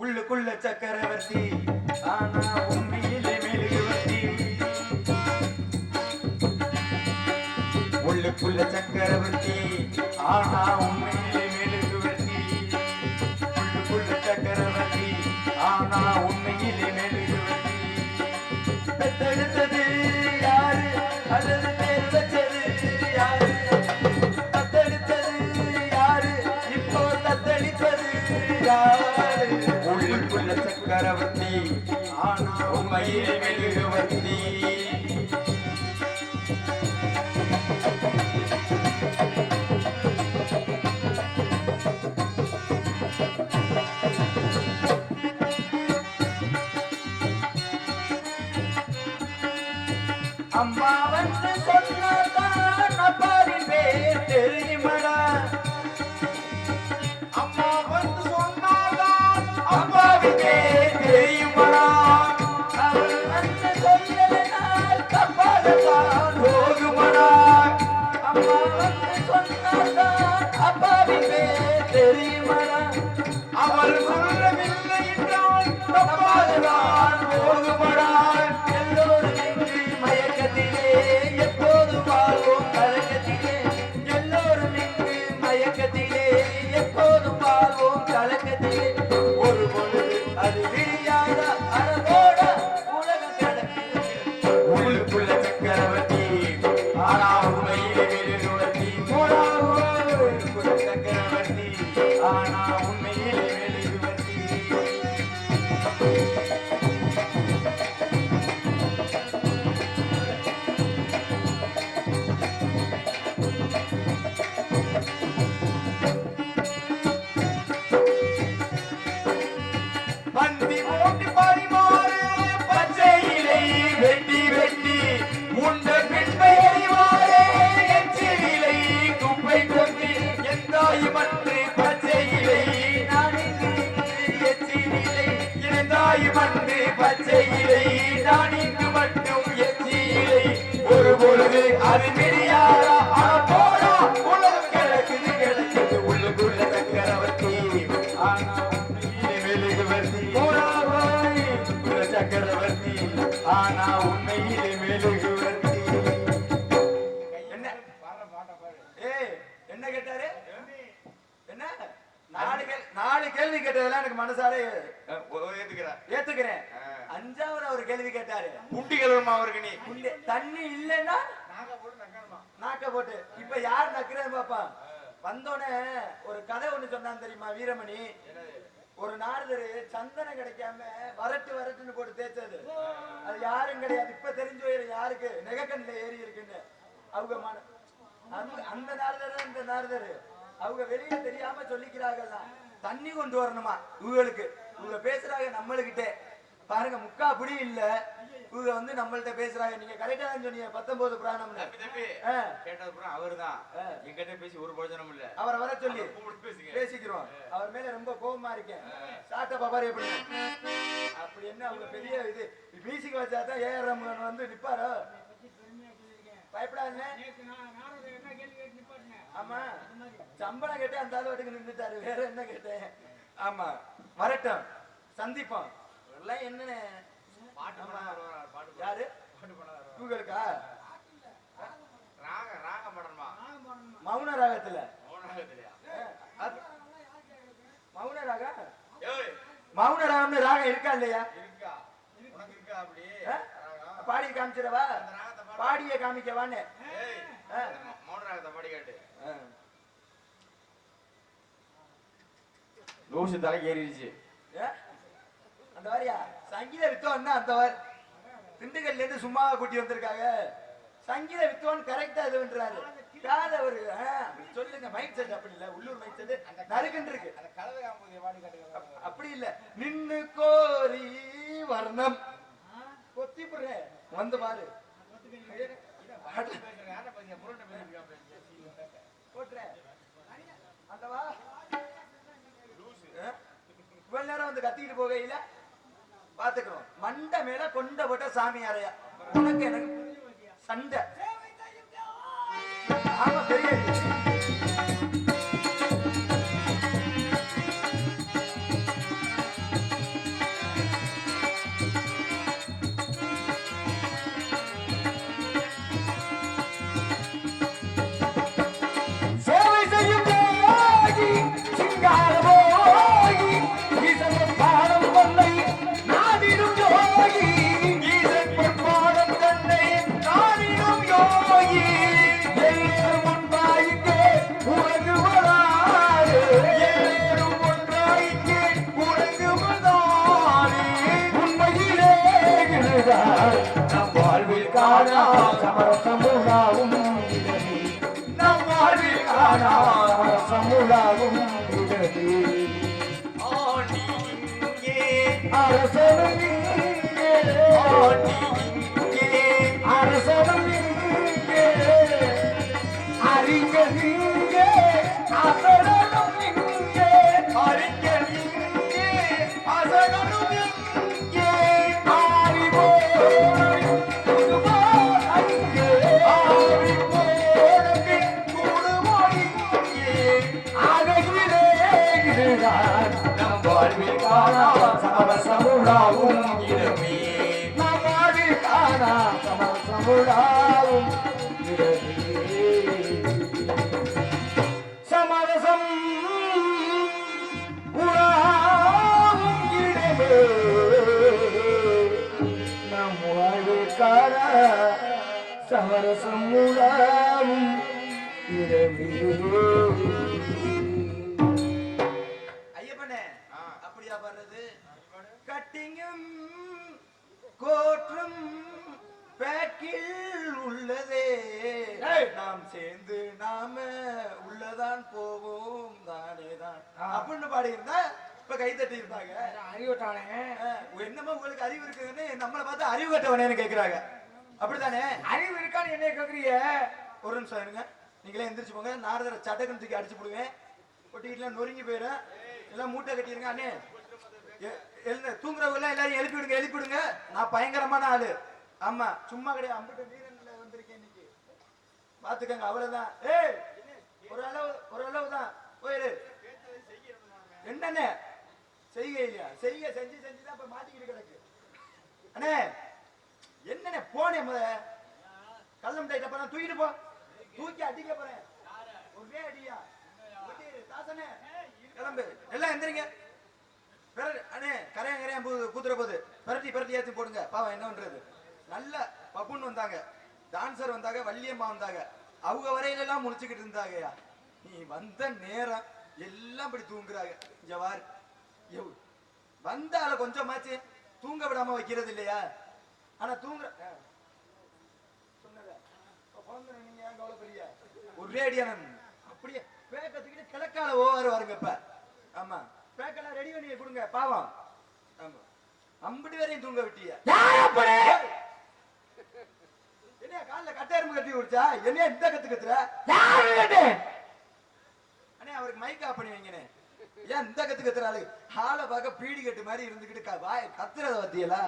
உள்ளுக்குள்ள சக்கரவர்த்தி ஆனா உண்மையிலே மெழுகுவர்த்தி. உள்ளுக்குள்ள சக்கரவர்த்தி ஆனா உண்மையிலே மெழுகுவர்த்தி. உள்ளுக்குள்ள சக்கரவர்த்தி ஆனா உண்மையிலே மெழுகுவர்த்தி. பெத்தெடுத்தது யாரு அல்லது பேர் வச்சது யாரு? தத்தெடுத்தது யாரு இப்போ தத்தளிப்பது யாரு? உள்ளுக்குள்ள சக்கரவர்த்தி ஆனா உண்மையிலே மெழுகுவர்த்தி. அம்மா வந்து சொன்னாதான் அப்பாவின் பேர் தெரியுமடா. அம்மா வந்து சொன்னாதான் அப்பாவின் பேர் தெரியுமடா. அவள் வந்து சொல்லனால் தப்பாதான் போகுமடா. அம்மா வந்து சொன்னாதான் அப்பாவின் பேர் தெரியுமடா. அவள் சொல்லவில்லை என்றால் தப்பாதான் போகுமடா. எல்லோரும் இங்கு மயக்கத்திலே எப்போது வாழ்வோம் கலக்கத்திலே. எல்லோரும் இங்கு மயக்கத்திலே எப்போது வாழ்வோம் கலக்கத்திலே. ஒரு பொழுது அது விடியாத அறவோட உலகம் கடக்குது. உள்ளுக்குள்ள சக்கரவர்த்தி ஆனா உண்மையிலே மெழுகுவர்த்தி. உள்ளுக்குள்ள சக்கரவர்த்தி ஆனா உண்மையிலே மெழுகுவர்த்தி. பந்தி போட்டு பரிமாறு பச்சையிலை வெட்டி வெட்டி உண்ட பின்பை அறிவாரே எச்சிலை குப்பை கொத்தி எந்தாய் மற்ற பச்சையிலை நானிங்கு எச்சிலை இருந்தாய் மன்று பச்சையிலை நானிங்கு மட்டும் எச்சிலை. ஒரு பொழுது அது மிரியாரா போடா உலகம் கிடக்குது கிடக்குது. உள்ளுக்குள்ள சக்கரவர்த்தி ஆனா மெழுகுவர்த்தி. சக்கரவர்த்தி ஆனா உண்மையிலே மெழுகுவர்த்தி. என்ன என்ன கேட்டாரு? என்ன நாலு கேள்வி கேட்டதெல்லாம் எனக்கு மனசார ஏத்துக்கிறேன். அஞ்சாவது அவர் கேள்வி கேட்டாரு புண்டி கழுவமா அவருக்கு. நீ தண்ணி இல்லைன்னா நாக்க போட்டு இப்ப யார் நக்குறேன்னு பாப்பா. வந்தோடனே ஒரு கதை ஒண்ணு சொன்னான் தெரியுமா வீரமணி? ஒரு நாரதரு சந்தனம் கிடைக்காம வரட்டு வரட்டுன்னு போட்டு தேய்ச்சது. அது யாரும் கிடையாது. இப்ப தெரிஞ்சு போயிரு யாருக்கு நெகக்கண்ணில ஏறி இருக்குன்னு. அவங்க அந்த நாரதர் இந்த நாரதரு அவங்க வெளியில தெரியாம சொல்லிக்கிறாங்க தண்ணி கொண்டு வரணுமா இவங்களுக்கு. இவங்க பேசுறாங்க நம்மளுக்கிட்டே பாருங்க முக்கா புடி இல்ல. இவங்க வந்து நம்மள்ட்ட பேசுறாங்க. நீங்க கரெக்டா தான் சொன்னீங்க 19 புராணம் அவர்தான் என்கிட்ட பேசி ஒரு பிரயோஜனம் இல்ல. அவரை வர சொல்லி பேசிக்கிறோம். அவர் மேல ரொம்ப கோபமா இருக்கேன். சாட்ட பாப்பாரு எப்படி அப்படி என்ன அவங்க பெரிய இது மியூசிக் வச்சாதான் ஏஆர் ரஹ்மான் வந்து நிப்பாரோ? பயப்படாங்க. ஆமா சம்பளம் கேட்டு அந்த ஆளுக்கு நின்றுட்டாரு. வேற என்ன கேட்டேன்? ஆமா வரட்டும் சந்திப்போம். எல்லாம் என்னன்னு யாரு இவங்களுக்கா? மௌன ராகத்துல மௌன ராகம் மௌன ராகம்னு ராகம் இருக்கா இல்லையா? பாடி காமிச்சிடவா? பாடிய காமிக்கவான்னு லூசு தலை ஏறிடுச்சு. அந்த வாரியா சங்கீத வித்வான் தான். அந்த வார் திண்டுக்கல்ல இருந்து சும்மா கூட்டி வந்திருக்காங்க. சங்கீத வித்வான் கரெக்டா இது பண்றாரு. காத ஒரு சொல்லுங்க மைக் செட் அப்படி இல்ல. உள்ளூர் மைக் செட் நறுக்குன்னு இருக்கு. அப்படி இல்ல. நின்னு கோரி வர்ணம் கொத்தி புடுற வந்து பாரு இவ்வளவு நேரம் வந்து கத்திக்கிட்டு போகையில பாத்துக்கிறோம். மண்டை மேல கொண்ட போட்ட சாமியாரையா உனக்கு எனக்கு சண்டை. ஆமா பெரிய காணா சமரசமுலாவும் நம் வாழ்வில் காணா சமரசமுலாவும் ஆண்டி இங்கே அரசனும் இங்கே ஆண்டி இங்கே அரசனும் இங்கே அறிஞர் இங்கே அசரனும் இங்கே அறிஞர் இங்கே அசரனும் இங்கே சமரசமுலாவும் இடமே நம் வாழ்வில் காணா சமரசமுலாவும் இடமே சமரசம் உலாவும் இடமே நம் வாழ்வில் காணா சமரசமுலாவும் இடமே கட்டிங்கும் கோற்றும் பேக்கில் உள்ளதே நாம் சேர்ந்து நாம உள்ளதான் போவோம் தானே தான் அப்படின்னு பாடி இருந்தா இப்ப கை தட்டி இருந்தாங்க. அறிவுட்டானே என்னமோ உங்களுக்கு அறிவு இருக்குன்னு நம்மளை பார்த்து அறிவு கட்டவனேன்னு கேக்குறாங்க. அப்படித்தானே? அறிவு இருக்கான்னு என்ன கேக்குறீங்க? ஒரு நிமிஷம் இருங்க, நீங்களே எந்திரிச்சு போங்க. நாரதரை சட்டக்குன்னு தூக்கி அடிச்சு போடுவேன். ஒட்டிக்கிட்டுலாம் நொறுங்கி போயிடும். எல்லாம் மூட்டை கட்டிருங்க. அண்ணே தூங்குறவங்க எல்லாரும் எழுப்பிடுங்க எழுப்பிடுங்க. நான் பயங்கரமான ஆளு. ஆமா சும்மா கிடையாது. அம்பிட்ட வீரன்ல வந்திருக்கேன் இன்னைக்கு பாத்துக்கங்க. அவ்வளவுதான். ஏய் ஒரு அளவு தான் போயிரு. என்னண்ணே செய்ய இல்லையா? செய்ய செஞ்சுதான் இப்ப மாட்டிக்கிட்டு கிடக்கு. அண்ணே என்னண்ணே போனே முத கள்ளம் டைட்டப்ப நான் தூக்கிட்டு போ. தூக்கி அடிக்க போறேன். ஒரே அடியா தாசனே கிளம்பு. எல்லாம் எந்திரிங்க. அண்ணே கரையான் கூத்துற போது பரட்டி ஏற்றி போடுங்க. பாவம் என்ன பண்றது. நல்ல பப்புன்னு வந்தாங்க, டான்சர் வந்தாங்க, வள்ளியம்மா வந்தாங்க. அவங்க வரையில எல்லாம் முடிச்சுக்கிட்டு இருந்தாங்கயா. நீ வந்த நேரம் எல்லாம் இப்படி தூங்குறாங்க. இங்க வாரு வந்தால கொஞ்சமாச்சு தூங்க விடாம வைக்கிறது இல்லையா? ஆனா தூங்குற நீங்க ஏன் கவலைப்படுறியா? ஒரே அடியான அப்படியே பேக்கத்துக்கிட்டு கிழக்கால ஓவாரு வருங்க. இப்ப ஆமா பேக்கெல்லாம் ரெடி பண்ணி கொடுங்க. பாவம் அம்படி வரையும் தூங்க விட்டியா? என்ன காலில் கட்டாயரம் கட்டி விடுச்சா? என்ன இந்த கத்துக்கத்துற? அண்ணே அவருக்கு மைக் ஆஃப் பண்ணி வைங்கண்ணே. ஏன் இந்த கத்துக்கத்துறாரு? ஹாலை பார்க்க பீடி கட்டு மாதிரி இருந்துக்கிட்டு வாய் கத்துறத பத்தியலா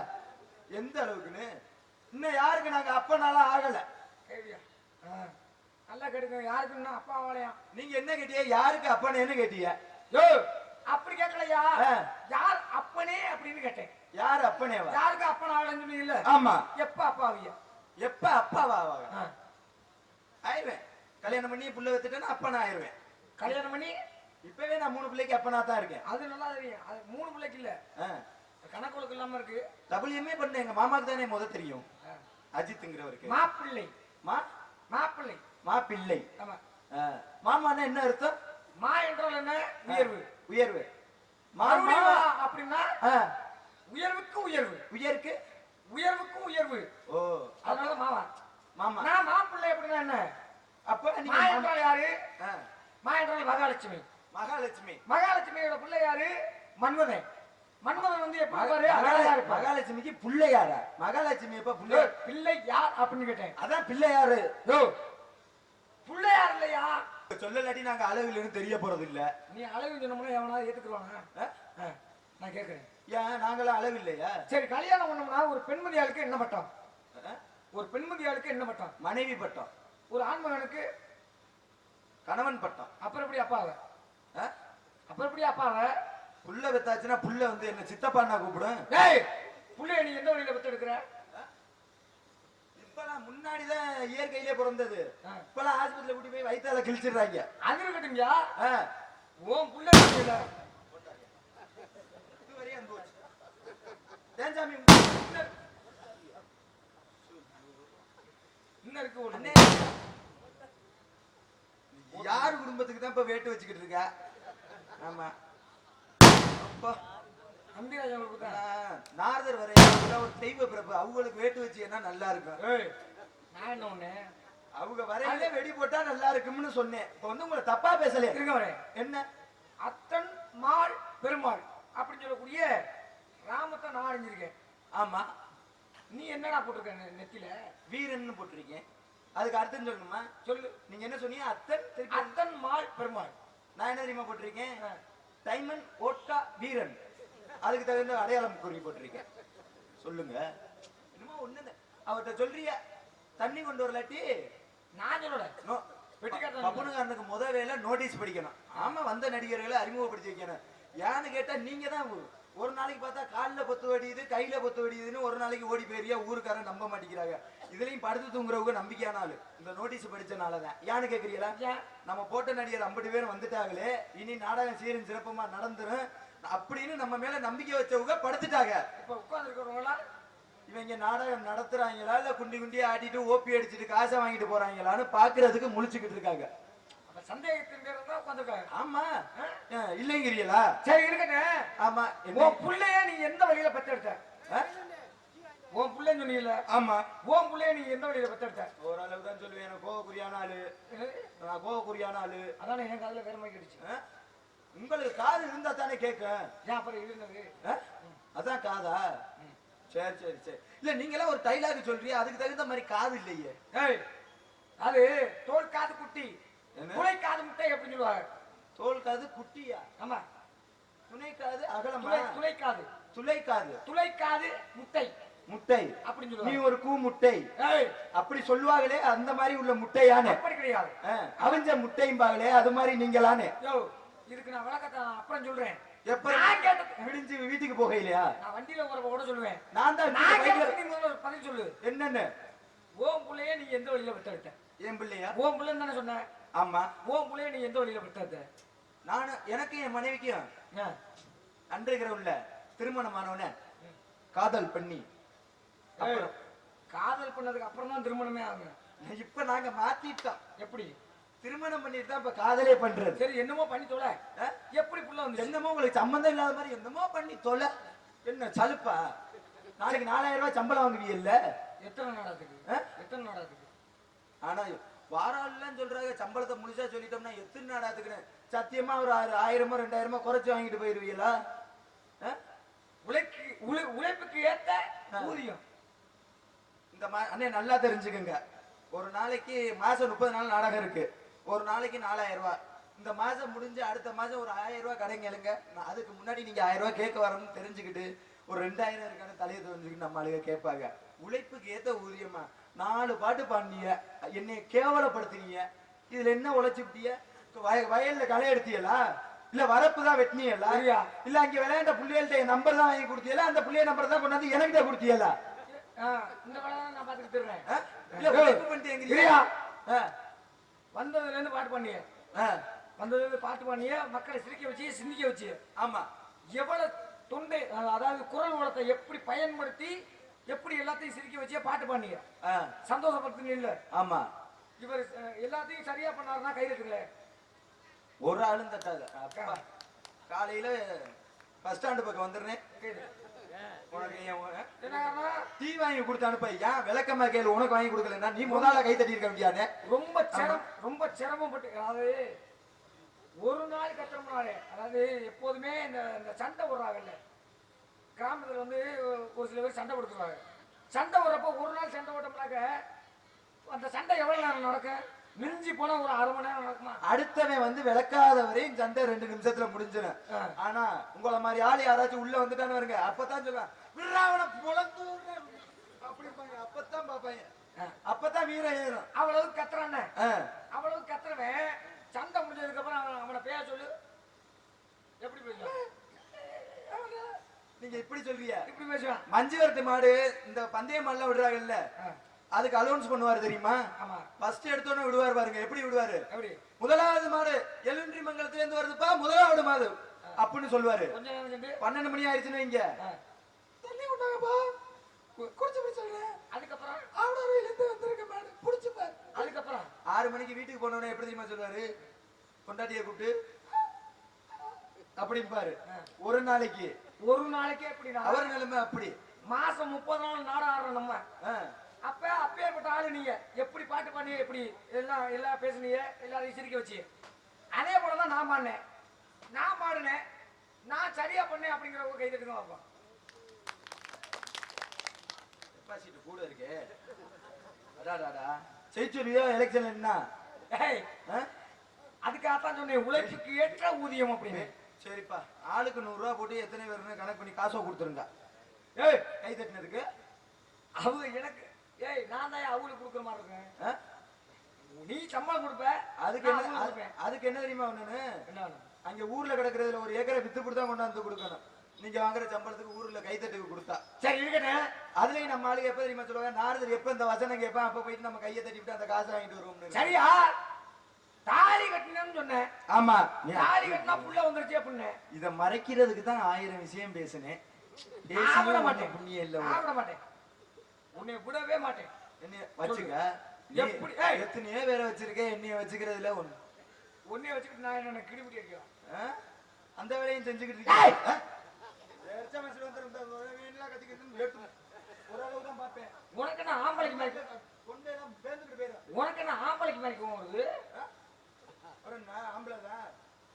எந்த அளவுக்குன்னு. இன்னும் யாருக்கு நாங்க அப்பனாலாம் ஆகல. நல்லா கேட்டுக்க. யாருக்குன்னா அப்பா வாழையாம். நீங்க என்ன கேட்டிய? யாருக்கு அப்பனேன்னு கேட்டிய? அப்படி கேட்கலையா? யார் அப்பனே அப்படின்னு கேட்டேன். யார் அப்பனேவா? யாருக்கு அப்பன் ஆகலன்னு சொன்னீங்கல்ல? ஆமா. எப்ப அப்பாவியா? எப்ப அப்பாவா ஆயிடுவேன். கல்யாணம் பண்ணி புள்ள வச்சுட்டேன்னா அப்பனா ஆயிடுவேன். கல்யாணம் பண்ணி இப்பவே நான் 3 பிள்ளைக்கு அப்பனா தான் இருக்கேன். அது நல்லா தெரியும். அது 3 பிள்ளைக்கு இல்ல, கணக்கு இல்லாம இருக்கு. டபுள்யூமே பண்ண எங்க மாமாக்கு தானே முத தெரியும். அஜித்ங்கிறவருக்கு மாப்பிள்ளை. மாப்பிள்ளை மாப்பிள்ளை. ஆமா. மாமான்னா என்ன அர்த்தம்? மா என்றால் என்ன? உயர்வு. உயர்வு மாமா அப்படின்னா உயர்வுக்கு உயர்வு. உயர்வுக்கு உயர்வு. ஓ அதனால மாமா. நான் மாப்பிள்ளை அப்படின்னா என்ன? அப்ப மா என்றால் யாரு? மா என்றால் மகாலட்சுமி. மகாலட்சுமியோட பிள்ளை யாரு? மன்மதன். மன்மதன் வந்து எப்படி இருப்பாரு? மகாலட்சுமிக்கு பிள்ளை யாரா? மகாலட்சுமி எப்ப பிள்ளை யார் அப்படின்னு கேட்டேன். அதான் பிள்ளை யாரு? பிள்ளையார் இல்லையா? சொல்லலாட்டி நாங்க அளவில் தெரிய போறது இல்ல. நீ அளவு சொன்னோம்னா எவனா ஏத்துக்குவானா? நான் கேக்குறேன். ஏன் நாங்களாம் அளவு இல்லையா? சரி கல்யாணம் பண்ணோம்னா ஒரு பெண்மதியாளுக்கு என்ன பட்டம்? ஒரு பெண்மதியாளுக்கு என்ன பட்டம்? மனைவி பட்டம். ஒரு ஆண்மகனுக்கு கணவன் பட்டம். அப்புறம் எப்படி அப்பாவை? புள்ள பெத்தாச்சுன்னா புள்ள வந்து என்ன சித்தப்பான்னா கூப்பிடும். புள்ளைய நீ எந்த வழியில பெத்தெடுக்கிற? இப்பெல்லாம் முன்னாடிதான் இயற்கையிலே பிறந்தது. இப்பெல்லாம் ஆஸ்பத்திரியில கூட்டி போய் வயிற்றால கிழிச்சிடுறாங்க. அது இருக்கட்டும்யா. ஓம் புள்ள இதுவரையும் தேஞ்சாமி இன்னும் இருக்கு. ஒண்ணு யாரு குடும்பத்துக்கு தான் இப்ப வேட்டு வச்சுக்கிட்டு இருக்க? ஆமா நாரதர் வரைய ஒரு தெய்வ பிறப்பு அவங்களுக்கு வேட்டு வச்சு என்ன நல்லா இருக்கும். நான் என்ன ஒண்ணு அவங்க வரையில வெடி போட்டா நல்லா இருக்கும்னு சொன்னேன். இப்ப வந்து உங்களை தப்பா பேசல இருக்கவரே. என்ன அத்தன் மாள் பெருமாள் அப்படின்னு சொல்லக்கூடிய ராமத்தை நான் அறிஞ்சிருக்கேன். ஆமா, நீ என்னடா போட்டிருக்க நெத்தில? வீரன்னு போட்டிருக்கேன். அதுக்கு அர்த்தம் சொல்லணுமா? சொல்லு. நீங்க என்ன சொன்னீங்க? அத்தன். அத்தன் மாள் பெருமாள். நான் என்ன தெரியுமா போட்டிருக்கேன்? டைமண்ட் ஓட்கா வீரன். அதுக்கு தகுந்த அடையாளம் குறி போட்டிருக்கேன். சொல்லுங்க. என்னமோ ஒண்ணு அவர்கிட்ட சொல்றிய தண்ணி கொண்டு வரலாட்டி நான் சொல்லல. பப்புனுக்காரனுக்கு முத வேலை நோட்டீஸ் படிக்கணும். ஆமா, வந்த நடிகர்களை அறிமுகப்படுத்தி வைக்கணும். ஏன்னு கேட்டா நீங்க தான் ஒரு நாளைக்கு பார்த்தா காலில் பொத்து வெடியுது, கையில பொத்து வெடியுதுன்னு ஒரு நாளைக்கு ஓடி போயிரியா, ஊருக்காரன் நம்ப மாட்டேங்கிறாங்க. இதுலயும் படுத்து தூங்குறவங்க நம்பிக்கையான ஆளு இந்த நோட்டீஸ் படிச்சனாலதான். ஏன்னு கேக்குறீங்களா? நம்ம போட்ட நடிகர் 50 பேர் வந்துட்டாங்களே, இனி நாடகம் சீரும் சிறப்புமா நடந்துரும் அப்படின்னு நம்ம மேல நம்பிக்கை வச்சவங்க படுத்துட்டாங்க. இப்ப உட்கார்ந்து இருக்கிறவங்களா இவங்க நாடகம் நடத்துறாங்களா இல்ல குண்டி குண்டியா ஆட்டிட்டு ஓப்பி அடிச்சுட்டு காசை வாங்கிட்டு போறாங்களான்னு பாக்குறதுக்கு முழிச்சுக்கிட்டு இருக்காங்க. சந்தேகத்தின் பேர் தான் உட்கார்ந்துருக்காங்க. ஆமா, இல்லைங்கிறீங்களா? சரி இருக்கங்க. ஆமா, உன் புள்ளைய நீ எந்த வழியில பெற்றெடுத்த? உன் புள்ளைன்னு சொன்னீங்கல்ல? ஆமா. உன் புள்ளைய நீ எந்த வழியில பெற்றெடுத்த? ஓரளவு தான் சொல்லுவேன். எனக்கு கோவக்குரியான ஆளு. நான் கோவக்குரியான ஆளு. அதானே என் காதுல வேற மாதிரி கிடைச்சு. உங்களுக்கு காது இருந்தா தானே கேட்கும். ஏன் அப்புறம் இருந்தது? அதான் காதா? சரி சரி சரி. இல்ல நீங்களா ஒரு டைலாக் சொல்றீங்க, அதுக்கு தகுந்த மாதிரி காது இல்லையே. அது தோல் காது குட்டி, துளை காது முட்டை அப்படின்னு சொல்லுவாங்க. தோல் காது குட்டியா? ஆமா. துணை காது அகலமா? துளை காது. துளை காது. துளை காது முட்டை. முட்டை அப்படின்னு சொல்லுவாங்க. நீ ஒரு கூ முட்டை அப்படி சொல்லுவாங்களே, அந்த மாதிரி உள்ள முட்டையானே? அப்படி கிடையாது. அவிஞ்ச முட்டையும்பாங்களே, அது மாதிரி நீங்களானே? இதுக்கு நான் விளக்கத்தை அப்புறம் சொல்றேன். எப்ப விடிஞ்சு வீட்டுக்கு போகையிலையா? நான் வண்டியில கூட சொல்லுவேன். நான் தான் பதில் சொல்லு. என்னன்னு? ஓம் புள்ளைய நீ எந்த வழியில பெற்றெடுத்த? என் பிள்ளையா? ஓம் புள்ளைன்னு தானே சொன்ன? ஆமா. ஓம் புள்ளைய நீ எந்த வழியில பெற்றெடுத்த? நான் எனக்கு என் மனைவிக்கும் அன்றைக்கிற உள்ள திருமணமானவன காதல் பண்ணி காதல் பண்ணதுக்கு அப்புறம் தான் திருமணமே ஆகும். இப்ப நாங்க மாத்திட்டோம். எப்படி? திருமணம் பண்ணிட்டு தான் இப்ப காதலே பண்றது. சரி, என்னமோ பண்ணி தொலை. எப்படி புள்ள வந்து? என்னமோ உங்களுக்கு சம்பந்தம் இல்லாத மாதிரி என்னமோ பண்ணி தொலை. என்ன சலுப்பா? நாளைக்கு 4000 ரூபாய் சம்பளம் வாங்குவீல்ல? எத்தனை நாடாத்துக்கு? எத்தனை நாடாத்துக்கு? ஆனா வாரால்லாம் சொல்றாங்க, சம்பளத்தை முழுசா சொல்லிட்டோம்னா எத்தனை நாடாத்துக்குன்னு சத்தியமா ஒரு 1000 2000 குறைச்சு வாங்கிட்டு போயிருவீங்களா? உழைப்புக்கு ஏத்த ஊதியம். இந்த அண்ணே நல்லா தெரிஞ்சுக்கங்க. ஒரு நாளைக்கு மாசம் 30 நாள் நாடகம் இருக்கு. ஒரு நாளைக்கு 4000 ரூபாய். இந்த மாசம் முடிஞ்சு அடுத்த மாசம் ஒரு 1000 ரூபாய் கடைங்க எழுங்க. அதுக்கு முன்னாடி நீங்க 1000 ரூபாய் கேட்க வரணும்னு தெரிஞ்சுக்கிட்டு ஒரு 2000 இருக்கான தலையை தெரிஞ்சுக்கிட்டு நம்ம ஆளுங்க கேட்பாங்க. உழைப்புக்கு ஏத்த ஊதியமா 4 பாட்டு பாண்டிய என்னை கேவலப்படுத்தினீங்க. இதுல என்ன உழைச்சுட்டிய? வயல்ல களை எடுத்தீங்களா? இல்ல வரப்பு தான் வெட்டினீங்களா? இல்ல அங்க விளையாண்ட புள்ளிகள்ட்ட என் நம்பர் தான் வாங்கி கொடுத்தீங்களா? அந்த புள்ளிய நம்பர் தான் கொண்டாந்து எனக்கிட்ட கொடுத்தீங்களா? இந்த வேலை நான் பாத்துக்கிட்டு இருக்கேன். இல்ல உழைப்பு பண்ணிட்டீங்க. வந்ததுல இருந்து பாட்டு பண்ணிய, வந்ததுல இருந்து பாட்டு பண்ணிய, மக்களை சிரிக்க வச்சு சிந்திக்க வச்சு. ஆமா. எவ்வளவு தொண்டை, அதாவது குரல் வளத்தை எப்படி பயன்படுத்தி எப்படி எல்லாத்தையும் சிரிக்க வச்சே பாட்டு பண்ணிய, சந்தோஷப்படுத்துங்க இல்ல? ஆமா. இவர் எல்லாத்தையும் சரியா பண்ணாருன்னா கை இருக்குல்ல, ஒரு ஆளும் தட்டாது. அப்பா காலையில பஸ் ஸ்டாண்டு பக்கம் வந்துடுறேன். டீ வாங்கி கொடுத்து அனுப்ப. ஏன் விளக்கமா கேளு, உனக்கு வாங்கி கொடுக்கலன்னா நீ முதல்ல கை தட்டி இருக்க முடியாது. ரொம்ப சிரமப்பட்டு, அதாவது ஒரு நாள் கத்துறோம்னாலே, அதாவது எப்போதுமே இந்த சண்டை போடுறாங்கல்ல கிராமத்துல வந்து ஒரு சில பேர் சண்டை போடுறாங்க. சண்டை போடுறப்போ ஒரு நாள் சண்டை போட்டோம்னாக்க அந்த சண்டை எவ்வளவு நேரம் நடக்கும்? மிஞ்சி போனா ஒரு 1/2 மணி நேரம் நடக்குமா? அடுத்தவன் வந்து விளக்காதவரையும் சண்டை 2 நிமிஷத்துல முடிஞ்சிடும். ஆனா உங்களை மாதிரி ஆள் யாராச்சும் உள்ள வந்துட்டான்னு வருங்க, அப்பதான் சொல்லுவாங்க அப்படி இருப்பாங்க. அப்பதான் பாப்பாங்க, அப்பதான் வீரம் ஏறும். அவ்வளவு கத்துறானே, அவ்வளவு கத்துறவன் சண்டை முடிஞ்சதுக்கு அப்புறம் அவனை பேச சொல்லு. எப்படி பேசுவான்? நீங்க இப்படி சொல்றீங்க, இப்படி பேசுவான். மஞ்சு வரட்டு மாடு இந்த பந்தய மாடுலாம் விடுறாங்கல்ல, அதுக்கு அலௌன்ஸ் பண்ணுவார் தெரியுமா? ஃபர்ஸ்ட் எடுத்தோன்னு விடுவார் பாருங்க. எப்படி விடுவாரு? முதலாவது மாடு எழுன்றி மங்கலத்துல இருந்து வருதுப்பா, முதலாவது மாடு அப்படின்னு சொல்லுவாரு. 12 மணி ஆயிடுச்சுன்னு இங்க தண்ணி கொண்டாங்கப்பா, குடிச்சு போய் சொல்றேன். அதுக்கப்புறம் ஆவணூர்ல இருந்து வந்திருக்க மாடு புடிச்சு பாரு. அதுக்கப்புறம் 6 மணிக்கு வீட்டுக்கு போனவனே எப்படி தெரியுமா சொல்லுவாரு? கொண்டாட்டிய கூப்பிட்டு அப்படி பாரு. ஒரு நாளைக்கு எப்படி? அவர் நிலைமை அப்படி. மாசம் 30 நாள் நாட ஆடுறோம் நம்ம. அப்பேற்பட்ட ஆளு நீங்க எப்படி பாட்டு பண்ணி எப்படி எல்லாம் பேசுனீங்க எல்லாரையும் சிரிக்க வச்சு அதே போலதான் நான் பாடினேன் நான் சரியா பண்ணேன் அப்படிங்கிற கை தட்டுங்க பாப்பா டெபாசிட் கூட இருக்கு அடாடாடா ஜெயிச்சுறியோ எலெக்ஷன் என்ன அதுக்காகத்தான் சொன்னேன் உழைப்புக்கு ஏற்ற ஊதியம் அப்படின்னு சரிப்பா ஆளுக்கு 100 ரூபா போட்டு எத்தனை பேருன்னு கணக்கு பண்ணி காசை கொடுத்துருங்க ஏய் கை தட்டினதுக்கு அவங்க எனக்கு நான் தான் அவங்களுக்கு கொடுக்குற மாதிரி இருக்கேன் நீ சம்பளம் கொடுப்ப அதுக்கு என்ன தெரியுமா ஒண்ணுன்னு அங்க ஊர்ல கிடக்குறதுல ஒரு ஏக்கரை வித்து கொடுத்தா கொண்டாந்து கொடுக்கணும் நீங்க வாங்குற சம்பளத்துக்கு ஊர்ல கைத்தட்டுக்கு கொடுத்தா சரி இருக்கட்டும் அதுலயும் நம்ம ஆளுக்கு எப்ப தெரியுமா சொல்லுவாங்க நாரதர் எப்ப இந்த வசனம் கேட்பேன் அப்ப போயிட்டு நம்ம கையை தட்டிவிட்டு அந்த காசை வாங்கிட்டு வருவோம் சரியா தாலி கட்டினு சொன்னேன் ஆமா தாலி கட்டினா புள்ள வந்துருச்சு அப்படின்னு இத மறைக்கிறதுக்கு தான் 1000 விஷயம் பேசுனேன் விட மாட்டேன் புண்ணியம் இல்ல விட மாட்டேன் உன்னை விடவே மாட்டேன் என்ன வச்சுக்க எப்படி எத்தனையோ வேற வச்சிருக்கேன் என்னைய வச்சுக்கிறதுல உன்னைய வச்சுக்கிட்டு நான் என்ன கிடிபிடி அடிக்கிறேன் அந்த வேலையும் செஞ்சுக்கிட்டு இருக்கேன் உனக்கு என்ன ஆம்பளைக்கு மாதிரி உனக்கு என்ன ஆம்பளைக்கு மாதிரி கோவம் வருது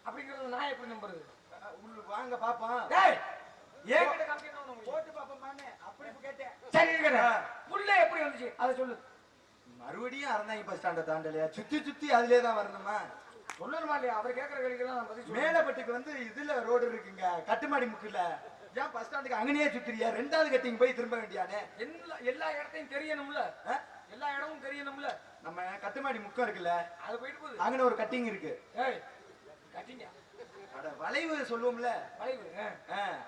அப்படிங்கிறது நான் எப்படி நம்புறது வாங்க பாப்போம் சரி புள்ள எப்படி வந்துச்சு அதை சொல்லு மறுபடியும் அறந்தாங்க பஸ் ஸ்டாண்ட தாண்டலையா சுத்தி அதுலயே தான் வரணுமா சொல்லணுமா இல்லையா அவர் கேட்கற கேள்விக்கு மேலப்பட்டுக்கு வந்து இதுல ரோடு இருக்குங்க கட்டுமாடி முக்குல ஏன் பஸ் ஸ்டாண்டுக்கு அங்கனே சுத்திரியா 2வது கட்டிங் போய் திரும்ப வேண்டியானே எல்லா இடத்தையும் தெரியணும்ல எல்லா இடமும் தெரியணும்ல நம்ம கட்டுமாடி முக்கம் இருக்குல்ல அது போயிட்டு போகுது அங்கன ஒரு கட்டிங் இருக்கு கட்டிங்க அட வளைவு சொல்லுவோம்ல வளைவு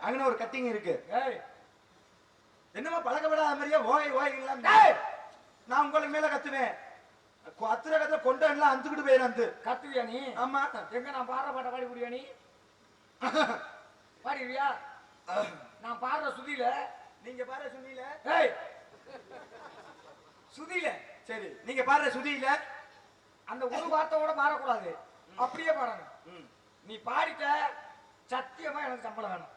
அங்கன ஒரு கட்டிங் இருக்கு என்னமா பழக்கப்படாத மாதிரியா ஓய்லாம் நான் உங்களுக்கு மேல கத்துவேன் அத்துற கத்துல கொண்டெல்லாம் அந்துக்கிட்டு போயிரு கத்துவியா நீ ஆமா எங்க நான் பாடுற பாட்ட பாடி முடியா நீ பாடிவியா நான் பாடுற சுதியில நீங்க பாடுற சுதியில சுதியில சரி நீங்க பாடுற சுதியில அந்த ஒரு வார்த்தையோட மாறக்கூடாது அப்படியே பாடணும் நீ பாடிட்ட சத்தியமா எனக்கு சம்பளம் வேணும்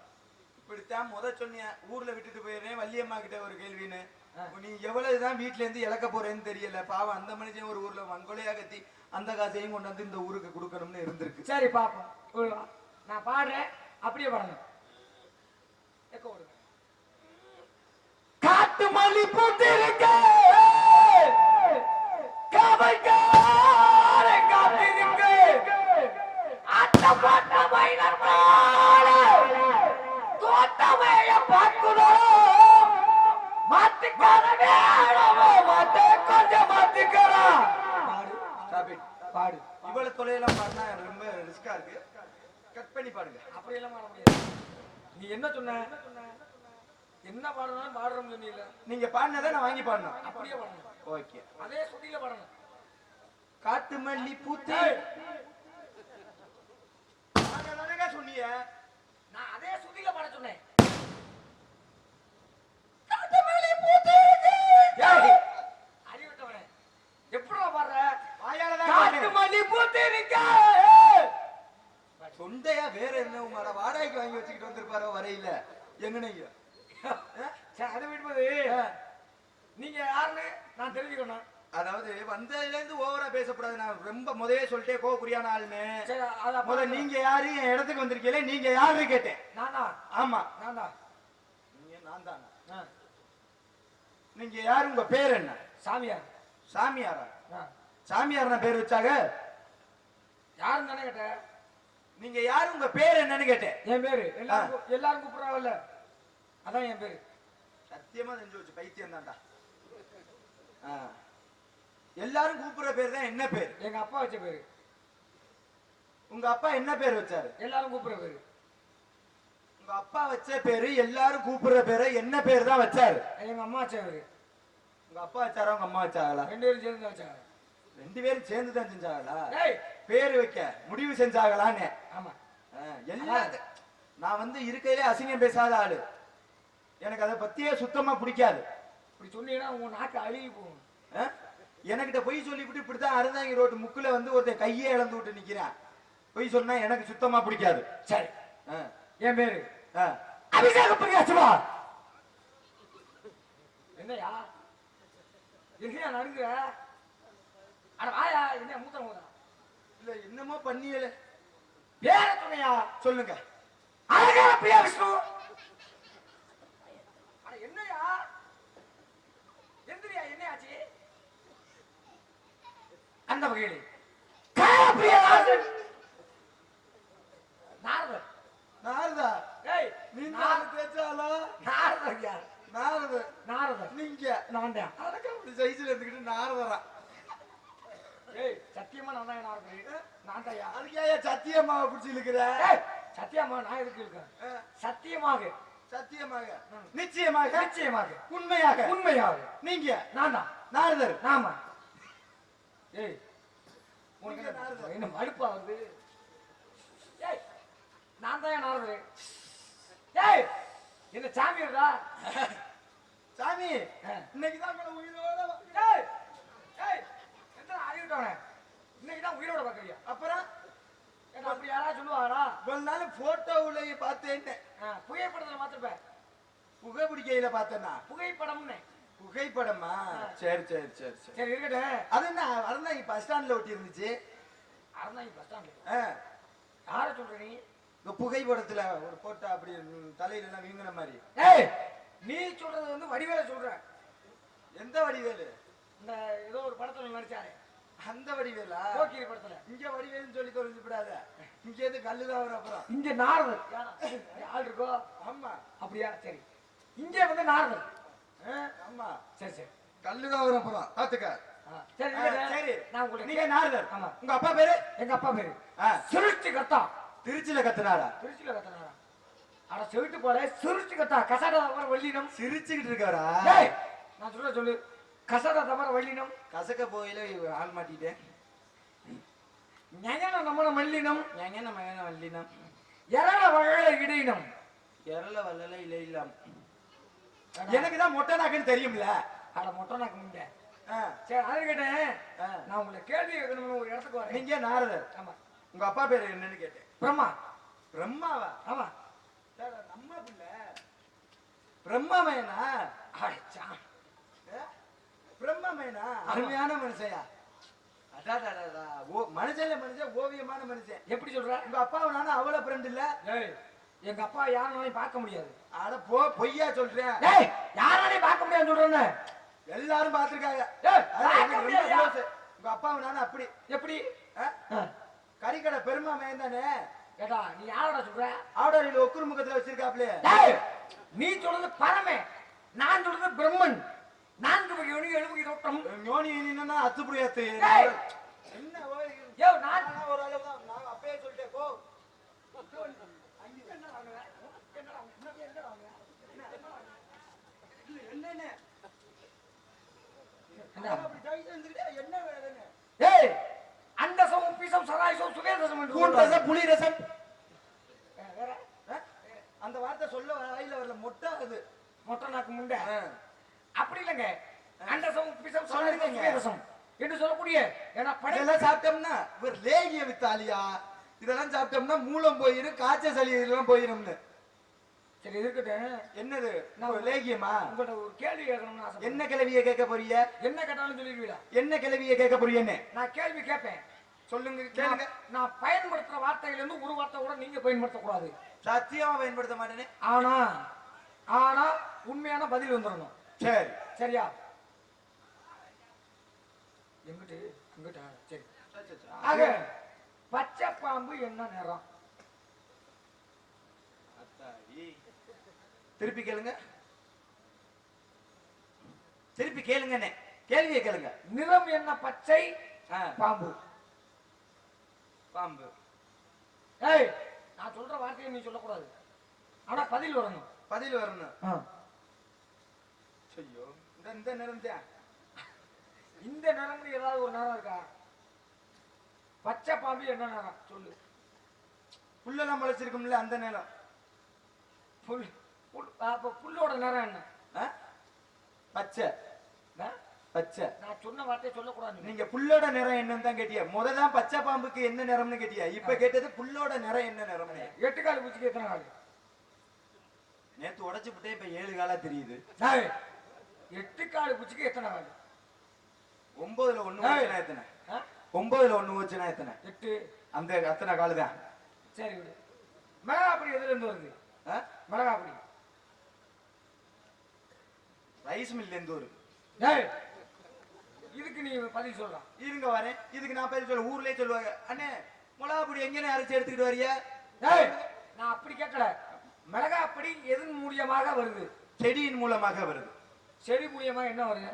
இப்படித்தான் சொன்னிய ஊர்ல விட்டுட்டு போயிடுறேன் வள்ளியம்மா கிட்ட ஒரு கேள்வின்னு நீ எவ்வளவுதான் வீட்டுல இருந்து இழக்க போறேன்னு தெரியல பாவம் அந்த மனுஷன் ஒரு ஊர்ல வங்கொலையா கத்தி அந்த காசையும் கொண்டு வந்து இந்த ஊருக்கு கொடுக்கணும்னு இருந்திருக்கு சரி பாப்போம் நான் பாடுறேன் அப்படியே பாடணும் காட்டு மல்லி பூத்திருக்க காத்திருக்கு அட்ட பாட்ட மைனர் தோட்டமைய பார்க்கணும் மாத்திக்கார வேணாமோ மாத்தே கொஞ்சம் மாத்திக்கிறா பாடு இவ்வளவு தொலைலாம் பாடினா ரொம்ப ரிஸ்கா இருக்கு கட் பண்ணி பாடுங்க அப்படி எல்லாம் பாட முடியாது நீ என்ன சொன்ன என்ன பாடணும் பாடுறோம் சொன்னீங்க நீங்க பாடினதை நான் வாங்கி பாடணும் அப்படியே பாடணும் ஓகே அதே சுத்தியில பாடணும் காட்டு மல்லி பூத்தி சொன்னீங்க நான் அதே சுத்தியில பாட சொன்னேன் அறிவிட்டவனே எப்படா பாடுற காட்டு மல்லி பூத்திருக்க சொண்டையா வேற என்ன உங்களோட வாடகைக்கு வாங்கி வச்சுக்கிட்டு வந்திருப்பாரோ வரையில எங்கனைங்க அதை விடும்போது நீங்க யாருன்னு நான் தெரிஞ்சுக்கணும் அதாவது வந்ததுல இருந்து ஓவரா பேசக்கூடாது நான் ரொம்ப முதலே சொல்லிட்டே கோவக்குரியான ஆளுன்னு நீங்க யாரு என் இடத்துக்கு வந்திருக்கீங்களே நீங்க யாரு கேட்டேன் நானா ஆமா நான் தான் நீங்க நான் தான் நீங்க யாரு உங்க பேர் என்ன சாமியார் சாமியாரா சாமியார் பேர் வச்சாங்க யாருன்னு தானே கேட்டேன் நீங்க யாரு உங்க பேர் என்னன்னு கேட்டேன் என் பேரு எல்லாரும் கூப்பிடுறாங்கல்ல அதான் என் பேரு சத்தியமா தெரிஞ்சு வச்சு பைத்தியம் தான்டா எல்லாரும் கூப்பிடுற பேர் தான் என்ன பேர் எங்க அப்பா வச்ச பேரு உங்க அப்பா என்ன பேர் வச்சாரு எல்லாரும் கூப்பிடுற பேரு உங்க அப்பா வச்ச பேரு எல்லாரும் கூப்பிடுற பேரு என்ன பேர் தான் வச்சாரு எங்க அம்மா வச்ச பேரு உங்க அப்பா வச்சாரா உங்க அம்மா வச்சாங்களா 2 பேரும் சேர்ந்து வச்சாங்க 2 பேரும் சேர்ந்து தான் செஞ்சாங்களா பேரு வைக்க முடிவு செஞ்சாங்களான்னு ஆமா எல்லாரும் நான் வந்து இருக்கையிலே அசிங்கம் பேசாத ஆளு எனக்கு அதை பத்தியே சுத்தமா பிடிக்காது இப்படி சொன்னீங்கன்னா உங்க நாக்கு அழுகி போகும் எனக்கிட்ட பொய் சொல்லிவிட்டு இப்படித்தான் அறந்தாங்க ரோட்டு முக்குல வந்து ஒருத்தன் கையே இழந்து விட்டு நிக்கிறேன் பொய் சொன்னா எனக்கு சுத்தமா பிடிக்காது சரி என் பேரு அபிஷேகம் பண்ணியாச்சுமா என்னையா எங்கேயா நடுங்குற? அட வாயா, என்ன மூத்தம் போதா? இல்ல என்னமோ பண்ணியல. பேர சொன்னையா? சொல்லுங்க. அழகா பிரியா விஷ்ணு. அட என்னையா? எந்திரியா, என்ன ஆச்சு? அந்த வகையில் பிரியதாசன் நாரதர். நாரதா? ஏய், நீ நாரத தேச்சாலா? நாரதர் யார்? நாரதர். நாரதர் நீங்க நான் தான். அதுக்கு அப்படி சைஸ்ல இருந்துக்கிட்டு நாரதரா? ஏய், சத்தியமா நான் தான் நாரதர். நான் தான்யா. அதுக்கு ஏன் சத்தியமாவை பிடிச்சி இழுக்கிற? ஏய், சத்தியமா நான் எதுக்கு இருக்கேன்? சத்தியமாக, சத்தியமாக, நிச்சயமாக, நிச்சயமாக, உண்மையாக, உண்மையாக நீங்க நான் தான் நாரதர். நாம. ஏய், நீங்க உனக்கு நாரதர். என்ன மடுப்பா வருது? ஏய், நான் தான் நாரதர். ஏய், என்ன சாமியாரா? சாமி இன்னைக்கு தான் உயிரோட ஏய், ஏய், எத்தனை அறிவிட்டவனே? இன்னைக்கு தான் உயிரோட பார்க்கறியா? அப்புறம் என்ன அப்படி யாராவது சொல்லுவாரா? இவ்வளவு நாள் போட்டோவுல பார்த்தேன். புகைப்படத்துல மாத்திருப்பேன். புகைப்பிடிக்கையில பார்த்தேன்னா புகைப்படம்னு. புகைப்படமா? சரி சரி சரி சரி. சரி இருக்கட்டும். அது என்ன அறந்தாங்க பஸ் ஸ்டாண்ட்ல ஒட்டி இருந்துச்சு. அறந்தாங்க பஸ் ஸ்டாண்ட்ல? யார சொல்ற நீ? இந்த புகைப்படத்துல ஒரு போட்டோ அப்படி தலையில எல்லாம் வீங்கின மாதிரி. ஏய், நீ சொல்றது வந்து வடிவேல சொல்ற. எந்த வடிவேலு? இந்த ஏதோ ஒரு படத்துல நடிச்சாரு. அந்த வடிவேலா? போக்கிரி படத்துல. இங்க வடிவேலுன்னு சொல்லி தொலைஞ்சு விடாத. இங்க எது கல்லுதான் வரும். அப்புறம் இங்க நாரதர் ஆள் இருக்கோ? ஆமா. அப்படியா? சரி, இங்க வந்து நாரதர். ஆமா. சரி சரி, கல்லுதான் வரும். அப்புறம் பாத்துக்க. சரி சரி. நான் உங்களுக்கு நீங்க நாரதர். ஆமா. உங்க அப்பா பேரு? எங்க அப்பா பேரு சிருஷ்டி கத்தா. திருச்சியில கத்துனாரா? திருச்சியில கத்தனாரா? அட செவிட்டு போல, சிருஷ்டி கத்தா. கசாடா தவிர வள்ளினம். சிரிச்சுக்கிட்டு இருக்காரா? ஏய், நான் சொல்ல சொல்லு. கசாடா தவிர வள்ளினம். கசக்க போயில ஆள் மாட்டிட்டேன். ஞான நம்மன மல்லினம். எங்கன மகன வல்லினம். எரள வழல இடையினம். எரள வல்லல இல்ல இல்ல. எனக்கு தான் மொட்டை நாக்குன்னு தெரியும்ல. அட மொட்டை நாக்கு முண்டை. சரி, அது கேட்டேன். நான் உங்களை கேள்வி கேட்கணும்னு ஒரு இடத்துக்கு வரேன். நீங்க நாரதர். ஆமா. உங்க அப்பா பேரு என்னன்னு கேட்டேன். பிரம்மா. பிரம்மாவா? ஆமா. நம்ம பிள்ளை பிரம்மாமேனா? அடச்சா, பிரம்மாமேனா? அருமையான மனுஷயா. அடாடாடா. மனுஷன்ல மனுஷன், ஓவியமான மனுஷன். எப்படி சொல்ற? உங்க அப்பாவை நானும் அவ்வளவு ஃப்ரெண்ட் இல்ல. ஏய், எங்க அப்பா யாருனாலையும் பார்க்க முடியாது. அட பொய்யா சொல்றேன். ஏய், யாராலையும் பார்க்க முடியாதுன்னு சொல்றேன்னு எல்லாரும் பாத்துருக்காங்க. உங்க அப்பாவை நானும் அப்படி. எப்படி? கறிக்கடை பெருமாமேன் தானே? ஏடா, நீ யாரோட சொல்ற? ஆவடாரியில ஒக்குரு முகத்துல வச்சிருக்காப்ல. நீ சொல்றது பரமே, நான் சொல்றது பிரம்மன். 4 வகை யோனி 7 வகை தோற்றம். யோனி என்னன்னா அத்துப்புரியாத்து. என்ன யோ, நான் ஒரு அளவு தான். நான் அப்பவே சொல்லிட்டேன். போ. ஏய், அண்டசம் உப்பிசம் சராயசம் சுவேதசம் என்று கூண்டசம் புலிரசம். வேற அந்த வார்த்தை சொல்ல வாயில வரல. மொட்டை அது. மொட்டை நாக்கு முண்டை. அப்படி இல்லைங்க. அண்டசம் உப்பிசம் சராயசம் சுவேதசம் என்று சொல்லக்கூடிய ஏன்னா இதெல்லாம் சாப்பிட்டோம்னா ஒரு லேகிய வித்தாலியா. இதெல்லாம் சாப்பிட்டோம்னா மூலம் போயிரும், காய்ச்சல் சளி இதெல்லாம் போயிரும்னு. சரி இருக்கட்டும். என்னது லேகியமா? உங்கள்ட்ட ஒரு கேள்வி கேட்கணும்னு ஆசை. என்ன கேள்வியை கேட்க போறீங்க? என்ன கேட்டாலும் சொல்லிடுவீங்களா? என்ன கேள்வியை கேட்க போறீங்கன்னு நான் கேள்வி கேட்பேன். சொல்லுங்க, கேளுங்க. நான் பயன்படுத்துற வார்த்தையில இருந்து ஒரு வார்த்தை கூட நீங்க பயன்படுத்த கூடாது. சத்தியமா பயன்படுத்த மாட்டேனே. ஆனா ஆனா உண்மையான பதில் வந்துடணும். சரி, சரியா? எங்கிட்டு எங்கிட்ட? சரி. ஆக பச்சை பாம்பு என்ன நிறம்? திருப்பி கேளுங்க. திருப்பி கேளுங்க. கேள்வியை கேளுங்க. நிறம் என்ன? பச்சை பாம்பு. பாம்பு. ஏய், நான் சொல்ற வார்த்தையை நீ சொல்லக்கூடாது. ஆனா பதில் வரணும். பதில் வரணும். ஐயோ, இந்த நிறம் தான். இந்த நிறம்னு ஏதாவது ஒரு நிறம் இருக்கா? பச்சை பாம்பு என்ன நிறம் சொல்லு. புல்லெல்லாம் முளைச்சிருக்கும்ல அந்த நிறம். புல் புல்லோட நிறம் என்ன? பச்சை. பச்சை. நான் சொன்ன வார்த்தையை சொல்லக்கூடாது. நீங்க புல்லோட நிறம் என்னன்னு தான் கேட்டியா. முததான் பச்சை பாம்புக்கு என்ன நிறம்னு கேட்டியா. இப்ப கேட்டது புல்லோட நிறம் என்ன நிறம்னு. 8 கால் பூச்சிக்கு எத்தனை கால்? நேத்து உடைச்சு விட்டே இப்ப 7 காலா தெரியுது. 8 கால் பூச்சிக்கு எத்தனை கால்? 9ல 1 வச்சுனா எத்தனை? 9ல 1 வச்சுனா எத்தனை? 8. அந்த அத்தனை காலுதான். சரி விடு. மிளகாப்பொடி எதுல இருந்து வருது? மிளகாப்பொடி ரைஸ் மில்ல இருந்து வருது. டேய் இதுக்கு நீ பதில் சொல்லலாம். இருங்க வரேன். இதுக்கு நான் பதில் சொல்ல. ஊர்லயே சொல்லுவாங்க, அண்ணே மிளகாப்பொடி எங்கனே அரைச்சு எடுத்துக்கிட்டு வரியா? டேய் நான் அப்படி கேட்கல. மிளகாப்பொடி எதன் மூலியமாக வருது? செடியின் மூலமாக வருது. செடி மூலியமா என்ன வருது?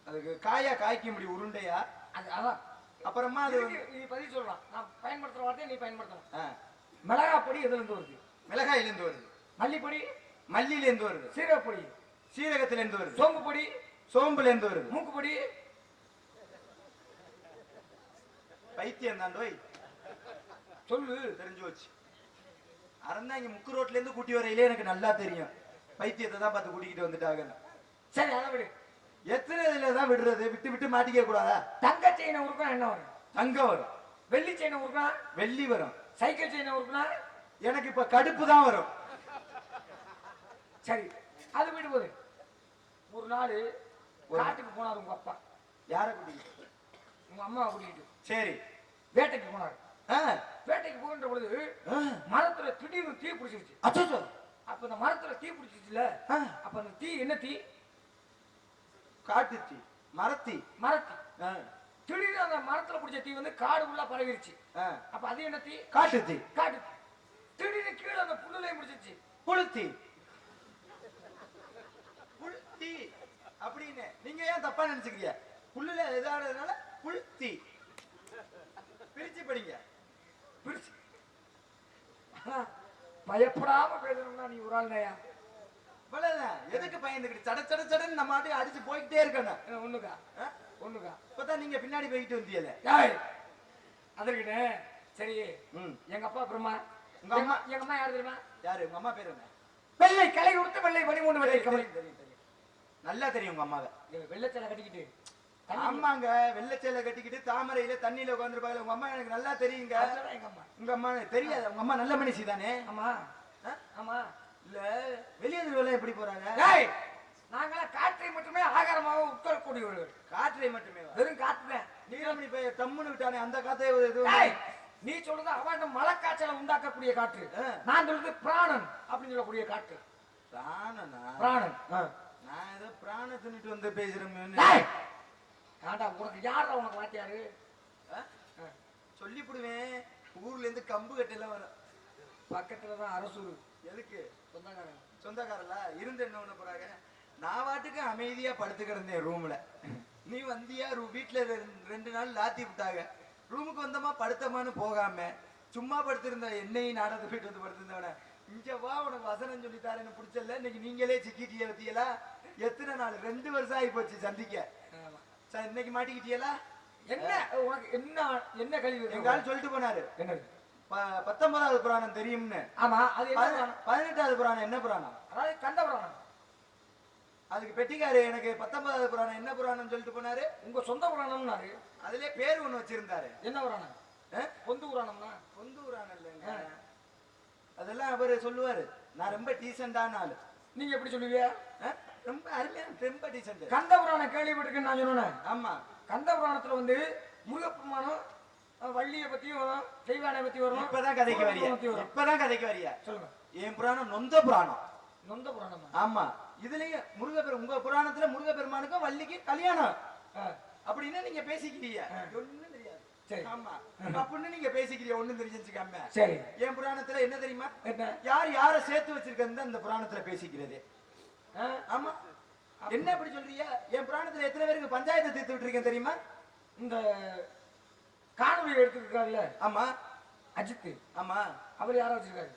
அதுக்கு காயா காய்க்க முடியும், உருண்டையா. அது அதான். அப்புறமா அது நீ பதில் சொல்லலாம். நான் பயன்படுத்துற வார்த்தையை நீ பயன்படுத்தணும். மிளகாப்பொடி எதுல இருந்து வருது? மிளகாயில இருந்து வருது. மல்லிப்பொடி மல்லியில இருந்து வருது. சீரகப்பொடி சீரகத்துல இருந்து வருது. சோம்பு பொடி சோம்புல இருந்து வருது. மூக்குப்பொடி பைத்தியம் தாண்டோய் சொல்லு. தெரிஞ்சு வச்சு அறந்தாங்க முக்கு ரோட்ல இருந்து கூட்டி வரையிலே எனக்கு நல்லா தெரியும். பைத்தியத்தை தான் பார்த்து கூட்டிக்கிட்டு வந்துட்டாங்க. சரி அதை விடு. எத்தனை இதுல தான் விடுறது? விட்டு விட்டு மாட்டிக்க கூடாதா? தங்க செயினை உருக்கா என்ன வரும்? தங்கம் வரும். வெள்ளி செயினை உருக்கா வெள்ளி வரும். சைக்கிள் செயினை உருக்குனா எனக்கு இப்ப கடுப்பு தான் வரும். சரி அது விடு போது. ஒரு நாள் காட்டுக்கு போனார் உங்க அப்பா. யார கூட்டிக்கிட்டு? உங்க அம்மாவை கூட்டிக்கிட்டு. சரி வேட்டைக்கு போனார். வேட்டைக்கு போகின்ற பொழுது மரத்துல திடீர்னு தீ பிடிச்சிருச்சு. அச்சோ. அப்ப இந்த மரத்துல தீ பிடிச்சிச்சுல, அப்ப அந்த தீ என்ன தீ? காட்டு தீ. மரத்தீ. மரத்தீ. திடீர்னு அந்த மரத்துல பிடிச்ச தீ வந்து காடு உள்ள பரவிருச்சு. அப்ப அது என்ன தீ? காட்டு தீ. காட்டு தீ. திடீர்னு கீழே அந்த புல்லுலையும் பிடிச்சிருச்சு. புழுத்தீ. புழுத்தீ அப்படின்னு நீங்க ஏன் தப்பா நினைச்சுக்கிறீங்க? புல்லுல எதானதுனால புழுத்தீ. பிரிச்சு படிங்க. பிரிச்சு பயப்படாம பேசணும்னா நீ ஒரு ஆள் நயா. எதுக்கு பயந்துக்கிட்டு சட சட சடன்னு நம்ம ஆட்டி அடிச்சு போய்கிட்டே இருக்கணும். ஒண்ணுக்கா ஒண்ணுக்கா இப்பதான் நீங்க பின்னாடி போய்கிட்டு வந்தீங்கல்ல. அதற்கிட்ட சரி. எங்க அப்பா பிரம்மா. உங்க அம்மா எங்க அம்மா யாரு தெரியுமா? யாரு? உங்க அம்மா பேரு என்ன? வெள்ளை கலை கொடுத்து வெள்ளை பனிமூணு வெள்ளை கமலை. நல்லா தெரியும் உங்க அம்மாவை. வெள்ளச்சேலை கட்டிக்கிட்டு. ஆமாங்க, வெள்ளச்சேலை கட்டிக்கிட்டு தாமரையில தண்ணியில உட்காந்துருப்பாங்க. உங்க அம்மா எனக்கு நல்லா தெரியுங்க. எங்க அம்மா. உங்க அம்மா தெரியாது? உங்க அம்மா நல்ல மனுஷி தானே? ஆமா ஆமா. இல்ல வெளியேறுவெல்லாம் எப்படி போறாங்க? நாங்களாம் காற்றை மட்டுமே ஆகாரமாக உட்கொள்ளக்கூடியவர்கள். காற்றை மட்டுமே? வெறும் காற்று. நீலமணி போய் தம்முன்னு விட்டானே அந்த காத்தை. நீ சொல்றது அவன் மலைக்காய்ச்சலை உண்டாக்கக்கூடிய காற்று. நான் சொல்றது பிராணன் அப்படின்னு சொல்லக்கூடிய காற்று. பிராணனா? பிராணன். நான் ஏதோ பிராண தின்னுட்டு வந்து பேசுறேன். ஆண்டா உனக்கு யாரா உனக்கு வாத்தியாரு? சொல்லிவிடுவேன். ஊர்ல இருந்து கம்பு கட்டெல்லாம் வரும். பக்கத்துலதான் அரசூர். எதுக்கு? சொந்தக்காரன். சொந்தக்காரல இருந்து என்ன பண்ண போறாங்க? நான் வாட்டுக்கு அமைதியா படுத்து கிடந்தேன் ரூம்ல. நீ வந்தியா? வீட்டுல 2 நாள் லாத்தி விட்டாங்க. ரூமுக்கு வந்தமா படுத்தமான்னு போகாம சும்மா படுத்திருந்த என்னையும் நாடகத்தை போயிட்டு வந்து படுத்திருந்தவன இங்க வா உனக்கு வசனம் சொல்லித்தாரு. எனக்கு பிடிச்சல. இன்னைக்கு நீங்களே சிக்கிட்டிய பத்தியலா? எத்தனை நாள்? 2 வருஷம் ஆகி போச்சு சந்திக்க. இன்னைக்கு மாட்டிக்கிட்டியலா? என்ன உனக்கு என்ன என்ன கல்வி? எங்க ஆள் சொல்லிட்டு போனாரு. என்னது? 19வது புராணம் தெரியும்னு. ஆமா. அது 18வது புராணம் என்ன புராணம்? அதாவது கந்த புராணம். அதுக்கு பெட்டிக்காரு எனக்கு 19வது புராணம் என்ன புராணம் சொல்லிட்டு போனாரு. உங்க சொந்த புராணம்னாரு. அதுலயே பேர் ஒண்ணு வச்சிருந்தாரு. என்ன புராணம்? பொந்து புராணம்னா? பொந்து புராணம் இல்லைங்க. அதெல்லாம் அவரு சொல்லுவாரு. நான் ரொம்ப டீசென்டான ஆளு. நீங்க எப்படி சொல்லுவீங்க? ரொம்ப அருமையா, ரொம்ப டீசென்ட். கந்த புராணம் கேள்விப்பட்டிருக்கேன்னு நான் சொன்னேன். ஆமா. கந்த புராணத்துல வந்து முருகப்பெருமானும் வள்ளியை பத்தியும் வரும், தெய்வானை பத்தி வரும். இப்பதான் கதைக்கு வரியா? இப்பதான் கதைக்கு வரியா? சொல்லுங்க. என் புராணம் நொந்த புராணம். நொந்த புராணம்? ஆமா. இதுலயே உங்க புராணத்துல முருகப்பெருமானுக்கும் வள்ளிக்கும் கல்யாணம் அப்படின்னு நீங்க பேசிக்கிறீங்க. ஒண்ணும் தெரியாது. சரி. ஆமா அப்படின்னு நீங்க பேசிக்கிறீங்க. ஒண்ணும் தெரிஞ்சுக்காம. சரி. என் புராணத்துல என்ன தெரியுமா? யார் யார சேர்த்து வச்சிருக்கன்னு அந்த புராணத்துல பேசிக்கிறது. ஆமா. என்ன அப்படி சொல்றீங்க? என் புராணத்துல எத்தனை பேருக்கு பஞ்சாயத்தை தீர்த்து விட்டுருக்கேன் தெரியுமா? இந்த காணொலி எடுத்துருக்காருல்ல. ஆமா. அஜித். ஆமா. அவர் யார வச்சிருக்காரு?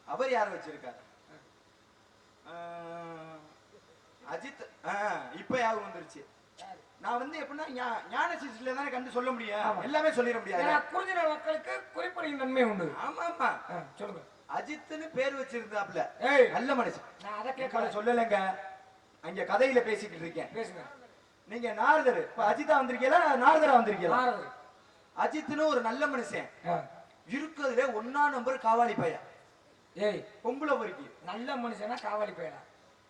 அவர் யார வச்சிருக்காரு? அஜித். இப்ப யாரும் வந்துருச்சு. நான் வந்து எப்படின்னா ஞான சிசில தானே கண்டு சொல்ல முடியும். எல்லாமே சொல்லிட முடியாது. குறிஞ்சின மக்களுக்கு குறிப்பிடும் நன்மை உண்டு. ஆமா ஆமா. சொல்லுங்க. அஜித்னு பேர் வச்சிருந்தாப்ல. நல்ல மனுஷன். நான் அதை கேட்கல சொல்லலைங்க. அங்க கதையில பேசிக்கிட்டு இருக்கேன். பேசுங்க. நீங்க நாரதர். இப்ப அஜித்தா வந்திருக்கீங்களா நாரதரா வந்திருக்கீங்களா? நாரதர். அஜித்னு ஒரு நல்ல மனுஷன். இருக்கிறதுல 1ஆம் நம்பர் காவாலி பையன். பொம்பளை பொறுக்கி நல்ல மனுஷனா காவாலி பையனா?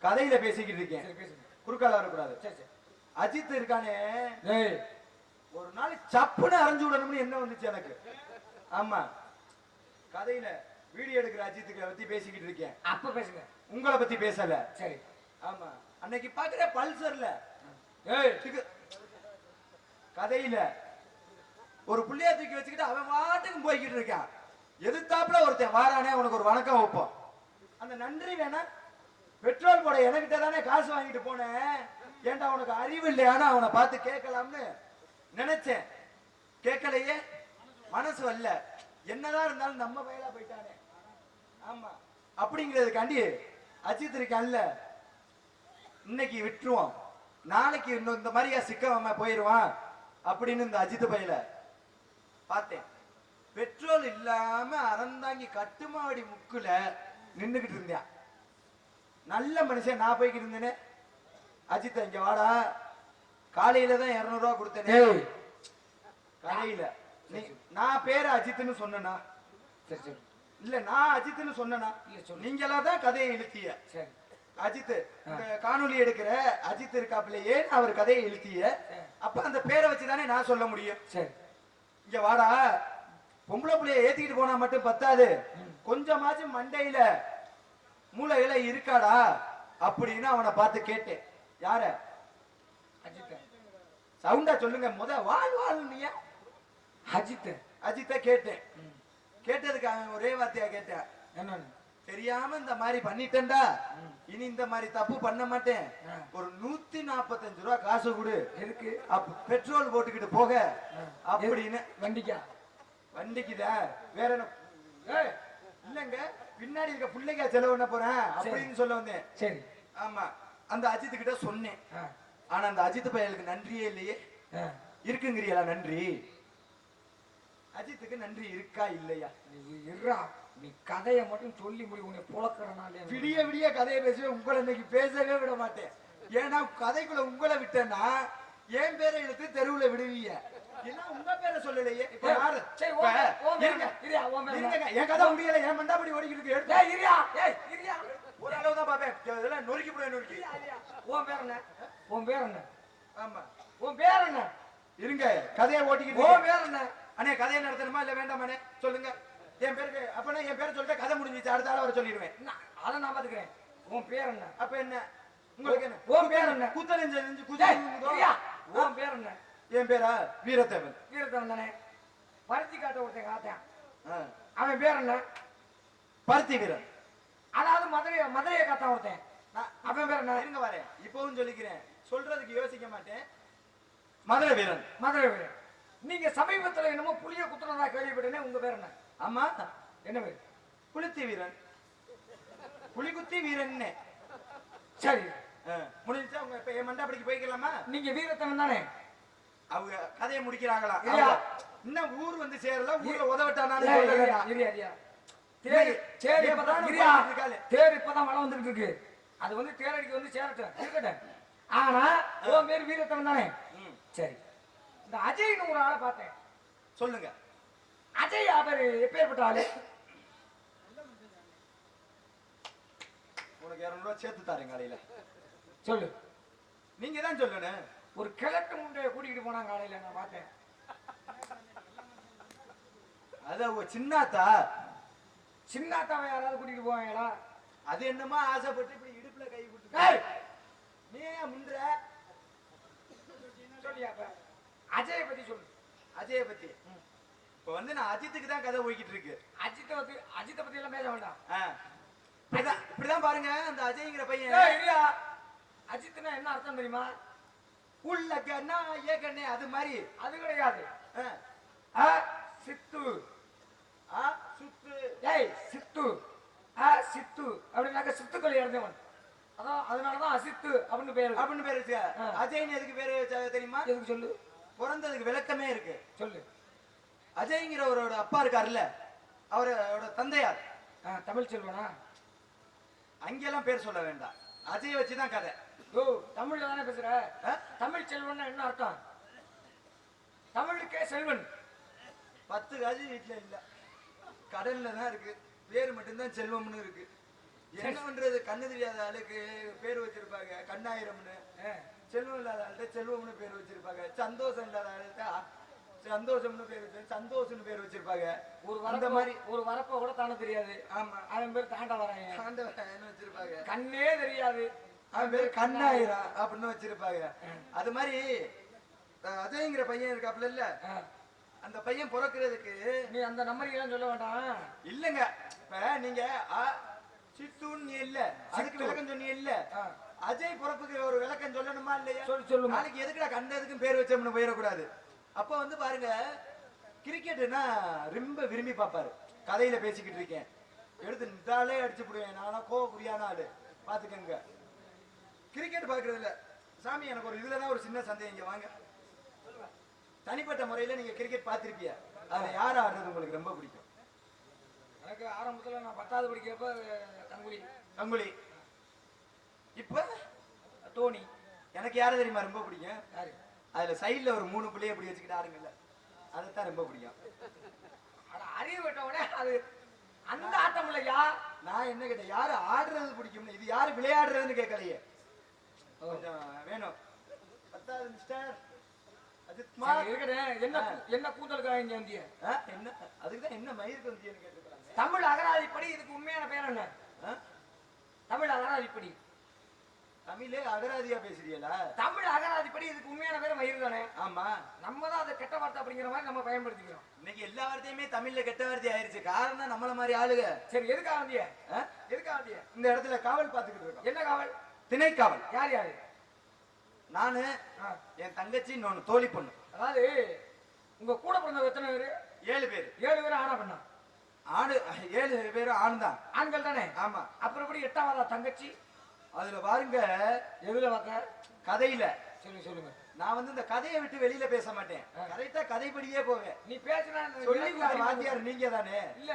கதையில பேசிக்கிட்டு இருக்கேன். குறுக்கால வரக்கூடாது. சரி சரி. அஜித் இருக்கானே டேய் ஒரு நாள் சப்புன்னு அரைஞ்சு விடணும்னு என்ன வந்துச்சு எனக்கு. ஆமா கதையில வீடியோ எடுக்கிற அஜித்துக்கு பத்தி பேசிக்கிட்டு இருக்கேன். அப்ப பேசுங்க. உங்களை பத்தி பேசல. சரி. ஆமா அன்னைக்கு பாக்குற பல்சர்ல ஏய் கதையில ஒரு புள்ளைய தூக்கி வச்சுக்கிட்டு அவன் வாட்டுக்கும் போய்கிட்டு இருக்கான். எதிர்த்தாப்புல ஒருத்தன் வாரானே உனக்கு ஒரு வணக்கம் வைப்போம். அந்த நன்றி வேணா பெட்ரோல் போட என்கிட்ட தானே காசு வாங்கிட்டு போனேன், ஏன்டா உனக்கு அறிவு இல்லையான்னு அவனை பார்த்து கேட்கலாம்னு நினைச்சேன். கேட்கலையே, மனசு வரல. என்னதான் இருந்தாலும் நம்ம வயலா போயிட்டானே. ஆமா அப்படிங்கிறதுக்காண்டி அஜித் இருக்கான்ல, இன்னைக்கு விட்டுருவோம், நாளைக்கு இன்னும் இந்த மாதிரியா சிக்கவம போயிடுவான் அப்படின்னு இந்த அஜித் பையில பார்த்தேன். பெட்ரோல் இல்லாம அறந்தாங்கி கட்டுமாடி முக்குல நின்னுகிட்டு இருந்தேன். நல்ல மனுஷன். நான் போய்கிட்டு இருந்தேனே, அஜித் இங்க வாடா, காலையில தான் 200 ரூபா கொடுத்தேனே கடையில. நான் பேரு அஜித்னு சொன்னா இல்ல, நான் அஜித்னு சொன்னா நீங்களா தான் கதையை இழுத்திய. அஜித் இந்த காணொலி எடுக்கிற அஜித் இருக்காப்லயே அவர் கதையை இழுத்திய. அப்ப அந்த பேரை வச்சுதானே நான் சொல்ல முடியும். இங்க வாடா, பொம்பளை புள்ளைய ஏத்திக்கிட்டு போனா மட்டும் பத்தாது, கொஞ்சமாச்சும் மண்டையில மூளையில இருக்காடா அப்படின்னு அவனை பார்த்து கேட்டேன். யார? அஜித். சவுண்டா சொல்லுங்க. வாழ் வாழ் அஜித். அஜித்த கேட்டேன். கேட்டதுக்கு அவன் ஒரே வார்த்தையா கேட்டேன், என்னன்னு தெரியாம இந்த மாதிரி பண்ணிட்டேன்டா, இனி இந்த மாதிரி தப்பு பண்ண மாட்டேன், ஒரு 145 ரூபா காசு கொடு, எதுக்கு? அப்ப பெட்ரோல் போட்டுக்கிட்டு போக அப்படின்னு. வண்டிக்கா? வண்டிக்குதா, வேற என்ன இல்லங்க, பின்னாடி இருக்க பிள்ளைங்க செலவு பண்ண போறேன் அப்படின்னு சொல்ல வந்தேன். சரி. ஆமா அந்த அஜித் கிட்ட சொன்னேன். ஆனா அந்த அஜித் பையலுக்கு நன்றியே இல்லையே. இருக்குங்கிறீங்களா நன்றி? அஜித்துக்கு நன்றி இருக்கா இல்லையா? நீ கதையை மட்டும் சொல்லி முடி, உன்னை புழக்கிறனால விடிய விடிய கதையை பேசுவேன். உங்களை இன்னைக்கு பேசவே விட மாட்டேன். ஏன்னா கதைக்குள்ள உங்களை விட்டேன்னா என் பேரை இழுத்து தெருவுல விடுவீங்க. ஏன்னா உங்க பேரை சொல்லலையே. என் கதை முடியல, என் மண்டாபடி ஓடிக்கிட்டு ஒரு அளவு தான் பாப்பேன். இதெல்லாம் நொறுக்கி போட நொறுக்கி. உன் பேர் என்ன? உன் பேர் என்ன? ஆமா உன் பேர் என்ன? இருங்க, கதையை ஓட்டிக்கிட்டு. உன் பேர் என்ன? அண்ணே கதையை நடத்தணுமா இல்ல வேண்டாமானே சொல்லுங்க. என் பேருக்கு அப்பனா என் பேரை சொல்லிட்டு கதை முடிஞ்சிச்சு, அடுத்த ஆள வர சொல்லிடுவேன். அதை நான் பாத்துக்கிறேன். உன் பேர் என்ன? அப்ப என்ன உங்களுக்கு என்ன? உன் பேர் என்ன? குத்தலஞ்சு உன் பேர் என்ன? என் பேரா வீரத்தேவன். வீரத்தேவன் தானே. பருத்தி காட்ட ஒருத்தன் காத்தேன், அவன் பேர் என்ன? பருத்தி வீரன். அதாவது மதுரையை காத்தான் ஒருத்தன், அவன் பேர் என்ன? இருங்க வரேன், இப்பவும் சொல்லிக்கிறேன், சொல்றதுக்கு யோசிக்க மாட்டேன். மதுரை வீரன். மதுரை வீரன். நீங்க சமீபத்துல என்னமோ புளிய குத்துறதா கேள்விப்பட்டேனே, உங்க பேர் என்ன? ஆமா என்ன பேர்? புலித்தி வீரன். புலிகுத்தி வீரன். சரி முடிஞ்சா உங்க இப்ப என் மண்டாபடிக்கு போய்க்கலாமா? நீங்க வீரத்தவன் தானே? அவங்க கதையை முடிக்கிறாங்களா? இன்னும் ஊர் வந்து சேரல, ஊர்ல உதவட்டானாலும் தேர் இப்பதான் வளம் வந்துட்டு இருக்கு. அது வந்து தேரடிக்கு வந்து சேரட்டும் இருக்கட்டும். ஆனா உன் பேர் வீரத்தவன் தானே? சரி. இந்த அஜய்னு ஒரு ஆளை பார்த்தேன். சொல்லுங்க. அஜய் அவர் எப்பேற்பட்ட ஆளு? உனக்கு 200 ரூபாய் சேர்த்து தாரேன் காலையில. சொல்லு. நீங்க தான் சொல்லணும். ஒரு கிழக்கு முண்டைய கூட்டிக்கிட்டு போனாங்க காலையில, நான் பார்த்தேன். அது உங்க சின்னாத்தா. சின்னாத்தாவை யாராவது கூட்டிட்டு போவாங்களா? அது என்னமா ஆசைப்பட்டு இப்படி இடுப்புல கை விட்டு நீ முன்ற சொல்லியா? அஜயை பத்தி சொல்லு. அஜயை பத்தி இப்ப வந்து நான் அஜித்துக்கு தான் கதை போய்கிட்டு இருக்கு. அஜித்தை பத்தி எல்லாம் பேச வேண்டாம். இப்படிதான் பாருங்க, அந்த அஜய்ங்கிற பையன். அஜித்னா என்ன அர்த்தம் தெரியுமா? உள்ள கண்ணா ஏ கண்ணே, அது மாதிரி. அது கிடையாது. சித்து சுத்து. ஏய் சித்து சித்து அப்படின்னாக்க சித்துக்கள் இறந்தவன். அதான் அதனாலதான் அசித்து அப்படின்னு பேரு இருக்கு. அஜய்னு எதுக்கு பேரு தெரியுமா? எதுக்கு சொல்லு. பிறந்ததுக்கு விளக்கமே இருக்கு. சொல்லு. அஜய்ங்கிறவரோட அப்பா இருக்காருல்ல, அவரோட தந்தையார் தமிழ் செல்வனா? அங்கெல்லாம் பேர் சொல்ல வேண்டாம், அஜய் வச்சுதான் கதை. ஓ தமிழ்ல தானே பேசுற? தமிழ் செல்வன் என்ன அர்த்தம்? தமிழுக்கே செல்வன். 10 காசு வீட்டுல இல்ல, கடல்ல தான் இருக்கு. பேரு மட்டும்தான் செல்வம்னு இருக்கு. என்ன பண்றது, கண்ணு தெரியாத ஆளுக்கு பேர் வச்சிருப்பாங்க கண்ணாயிரம்னு. செல்வம் இல்லாத ஆள்கிட்ட செல்வம்னு பேர் வச்சிருப்பாங்க. சந்தோஷம் இல்லாத ஆள்கிட்ட சந்தோஷம்னு பேர் வச்சு சந்தோஷம்னு பேர் வச்சிருப்பாங்க. ஒரு அந்த மாதிரி ஒரு வரப்ப கூட தானே தெரியாது. ஆமா, அவன் பேர் தாண்ட வராங்க. ஆண்டவன் வச்சிருப்பாங்க. கண்ணே தெரியாது, அவன் பேர் கண்ணாயிரா அப்படின்னு வச்சிருப்பாங்க. அது மாதிரி அஜய்ங்கிற பையன் இருக்காப்புல இல்ல, அந்த பையன் பிறக்கிறதுக்கு நீ அந்த நம்பர் சொல்ல வேண்டாம். இல்லங்க, இப்ப நீங்க சித்துன்னு இல்ல, அதுக்கு விளக்கம் சொன்னீங்க இல்ல, அஜய் பிறப்புக்கு ஒரு விளக்கம் சொல்லணுமா இல்லையா? சொல்லு. நாளைக்கு எதுக்குடா கண்டதுக்கும் பேர் வச்சோம்னு போயிடக்கூடாது. அப்ப வந்து பாருங்க, கிரிக்கெட்னா ரொம்ப விரும்பி பார்ப்பாரு. கதையில பேசிக்கிட்டு இருக்கேன், எடுத்து நிதாலே அடிச்சு போடுவேன். நானா கோபுரியான ஆளு, பாத்துக்கங்க. கிரிக்கெட் பாக்குறது இல்ல சாமி. எனக்கு ஒரு இதுலதான் ஒரு சின்ன சந்தேகம். இங்க வாங்க, தனிப்பட்ட முறையில நீங்க கிரிக்கெட் பார்த்திருப்பியா? அதுல யார் ஆடுறது உங்களுக்கு ரொம்ப பிடிக்கும்? எனக்கு ஆரம்பத்துல நான் 10வது படிக்கிறப்ப கங்குலி. இப்ப தோனி. எனக்கு யாரை தெரியுமா ரொம்ப பிடிக்கும்? யாரு? அதுல சைட்ல ஒரு 3 பிள்ளைய அப்படி வச்சுக்கிட்டு ஆடுங்கல்ல, அதுதான் ரொம்ப பிடிக்கும். அறிவு விட்டவனே அது அந்த ஆட்டம் இல்லையா? நான் என்ன கேட்டேன், யாரு ஆடுறது பிடிக்கும்னு. இது யாரு விளையாடுறதுன்னு கேட்கலையே. கொஞ்சம் வேணும். 10வது மிஸ்டர் அஜித்குமார் என்ன கூந்தலுக்காக இங்க வந்திய? என்ன அதுக்குதான் என்ன மயிருக்கு வந்தியன்னு கேட்டுக்கிறாங்க. தமிழ் அகராதிப்படி இதுக்கு உண்மையான பேர் என்ன? தமிழ் அகராதிப்படி. தமிழே அகராதியா பேசுறீங்களா? தமிழ் அகராதிப்படி இதுக்கு உண்மையான பேர் மயிர் தானே? ஆமா. நம்ம தான் அதை கெட்ட வார்த்தை அப்படிங்கிற மாதிரி நம்ம பயன்படுத்திக்கிறோம். இன்னைக்கு எல்லா வார்த்தையுமே தமிழ்ல கெட்ட வார்த்தை ஆயிருச்சு. காரணம் நம்மள மாதிரி ஆளுங்க. சரி, எதுக்காக வந்திய? எதுக்காக வந்திய? இந்த இடத்துல காவல் பாத்துக்கிட்டு இருக்கோம். என்ன காவல்? திணைக்காவல். யார் யாரு? நானு, என் தங்கச்சி, இன்னொன்னு தோழி பொண்ணு. அதாவது உங்க கூட பிறந்த எத்தனை பேரு? 7 பேர். 7 பேரும் ஆனா பண்ணா? ஆணு 7 பேரும் ஆண் தான். ஆண்கள் தானே? ஆமா. அப்புறம் எப்படி 8வதா தங்கச்சி? அதுல பாருங்க, எதுல பார்க்க? கதையில. சொல்லுங்க. நான் வந்து இந்த கதையை விட்டு வெளியில பேச மாட்டேன். கரெக்டா கதைப்படியே போவேன். நீ பேசினா சொல்லி கொடுத்த வாத்தியார் நீங்க தானே? இல்ல.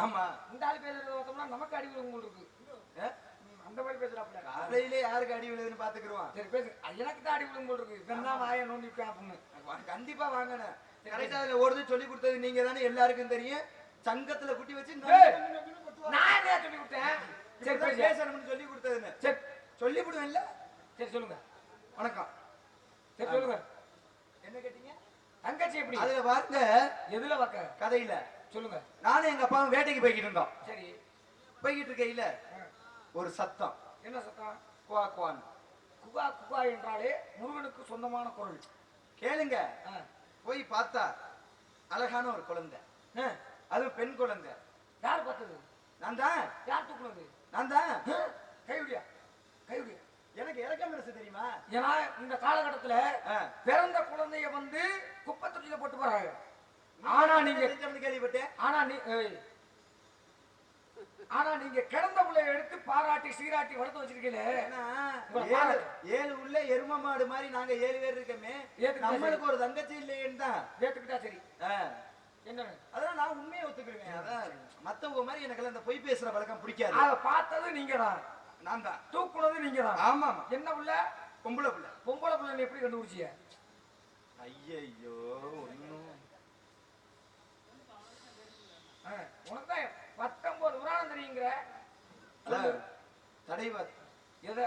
ஆமா. இந்த ஆள் பேசுறது பார்த்தோம்னா நமக்கு அடி விழுந்து இருக்கு. அந்த மாதிரி பேசுறாப்ல. காலையிலே யாருக்கு அடி விழுதுன்னு பாத்துக்குருவான். சரி பேசு. எனக்கு தான் அடி விழுந்து இருக்கு. என்ன வாயை நோண்டி பேப்பன்னு. கண்டிப்பா வாங்கணும். கரெக்டா அதுல ஓடுது சொல்லி கொடுத்தது நீங்க தானே, எல்லாருக்கும் தெரியும். சங்கத்துல குட்டி வச்சு நான் என்ன சொல்லி கொடுத்தேன்? சரி பேசணும்னு சொல்லி கொடுத்ததுன்னு. சரி சொல்லி விடுவேன்ல. சரி சொல்லுங்க. வணக்கம். சரி சொல்லுங்க. என்ன கேட்டீங்க? தங்கச்சி எப்படி? அதுல பாருங்க, எதுல பார்க்க? கதையில. சொல்லுங்க. நானும் எங்க அப்பாவும் வேட்டைக்கு போய்கிட்டு இருந்தோம். சரி. போய்கிட்டு இருக்கையில ஒரு சத்தம். என்ன சத்தம்? குவா குவான். குவா குவா என்றாலே முருகனுக்கு சொந்தமான குரல். கேளுங்க. போய் பார்த்தா அழகான ஒரு குழந்தை. அது பெண் குழந்தை. யார் பார்த்தது? நான் தான். யார் தூக்குனது? நான் தான். கைவிடியா கைவிடியா. எனக்கு இறக்க மனசு தெரியுமா? ஏன்னா இந்த காலகட்டத்துல பிறந்த குழந்தைய வந்து குப்பை தொட்டியில போட்டு போறாங்க. ஆனா நீங்க கேள்விப்பட்டேன். ஆனா நீங்க கிடந்த பிள்ளைய எடுத்து பாராட்டி சீராட்டி வளர்த்து வச்சிருக்கீங்க. 7 உள்ள எரும மாடு மாதிரி நாங்க 7 பேர் இருக்கமே. நம்மளுக்கு ஒரு தங்கச்சி இல்லையேன்னு தான் ஏத்துக்கிட்டா சரி. என்ன அதான் நான் உண்மையை ஒத்துக்குவேன். அதான் மத்தவங்க மாதிரி எனக்கு அந்த பொய் பேசுற வழக்கம் பிடிக்காது. அத பார்த்தது நீங்க தான். நான் தான். தூக்குனது நீங்க தான். ஆமா ஆமா. என்ன புள்ள? பொம்பளை புள்ள. பொம்பளை புள்ள நீ எப்படி கண்டுபிடிச்சீங்க? ஐயோ ஒண்ணும் உனக்கு தான் 19 புராணம் தெரியுங்கிற தடைவாத். எதை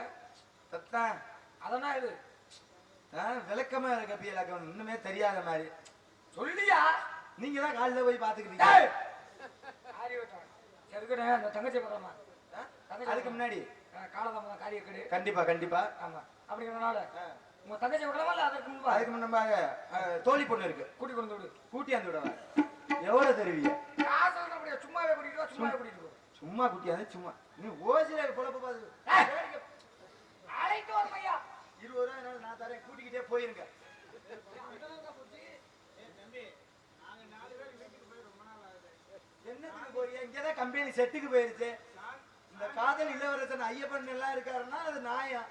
தத்தான் அதனா இது விளக்கமா இருக்க பிள்ளைக்கு ஒண்ணுமே தெரியாத மாதிரி சொல்லியா? நீங்க தான் காலையில போய் பாத்துக்கிறீங்க. அந்த தங்கச்சி பக்கமா அதுக்கு முன்னாடி காலதாமதம் காரியக்கடு. கண்டிப்பா கண்டிப்பா. ஆமா. அப்படிங்கிறதுனால உங்க தங்கச்சி பக்கமா இல்ல அதுக்கு முன்னாக தோழி பொண்ணு இருக்கு. கூட்டி கொண்டு விடு. கூட்டி அந்த விடவா? எவ்வளவு தருவீங்க? காசு அப்படியே சும்மாவே கூட்டிட்டு சும்மாவே கூட்டிட்டு சும்மா குட்டியாது சும்மா. நீ ஓசில பொழப்பு பாத்து அழைத்து வரமையா 20 ரூபாய் நான் தரேன். கூட்டிக்கிட்டே போயிருங்க. என்னத்துக்கு போறீங்க? இங்கதான் கம்பெனி செட்டுக்கு போயிருச்சு. இந்த காதல் இளவரசன் ஐயப்பன் எல்லாம் இருக்காருன்னா அது நாயம்.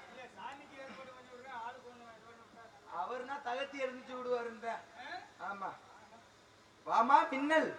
அவர்னா தகத்தி எரிஞ்சு விடுவாருந்த. ஆமா வாமா பின்னல்.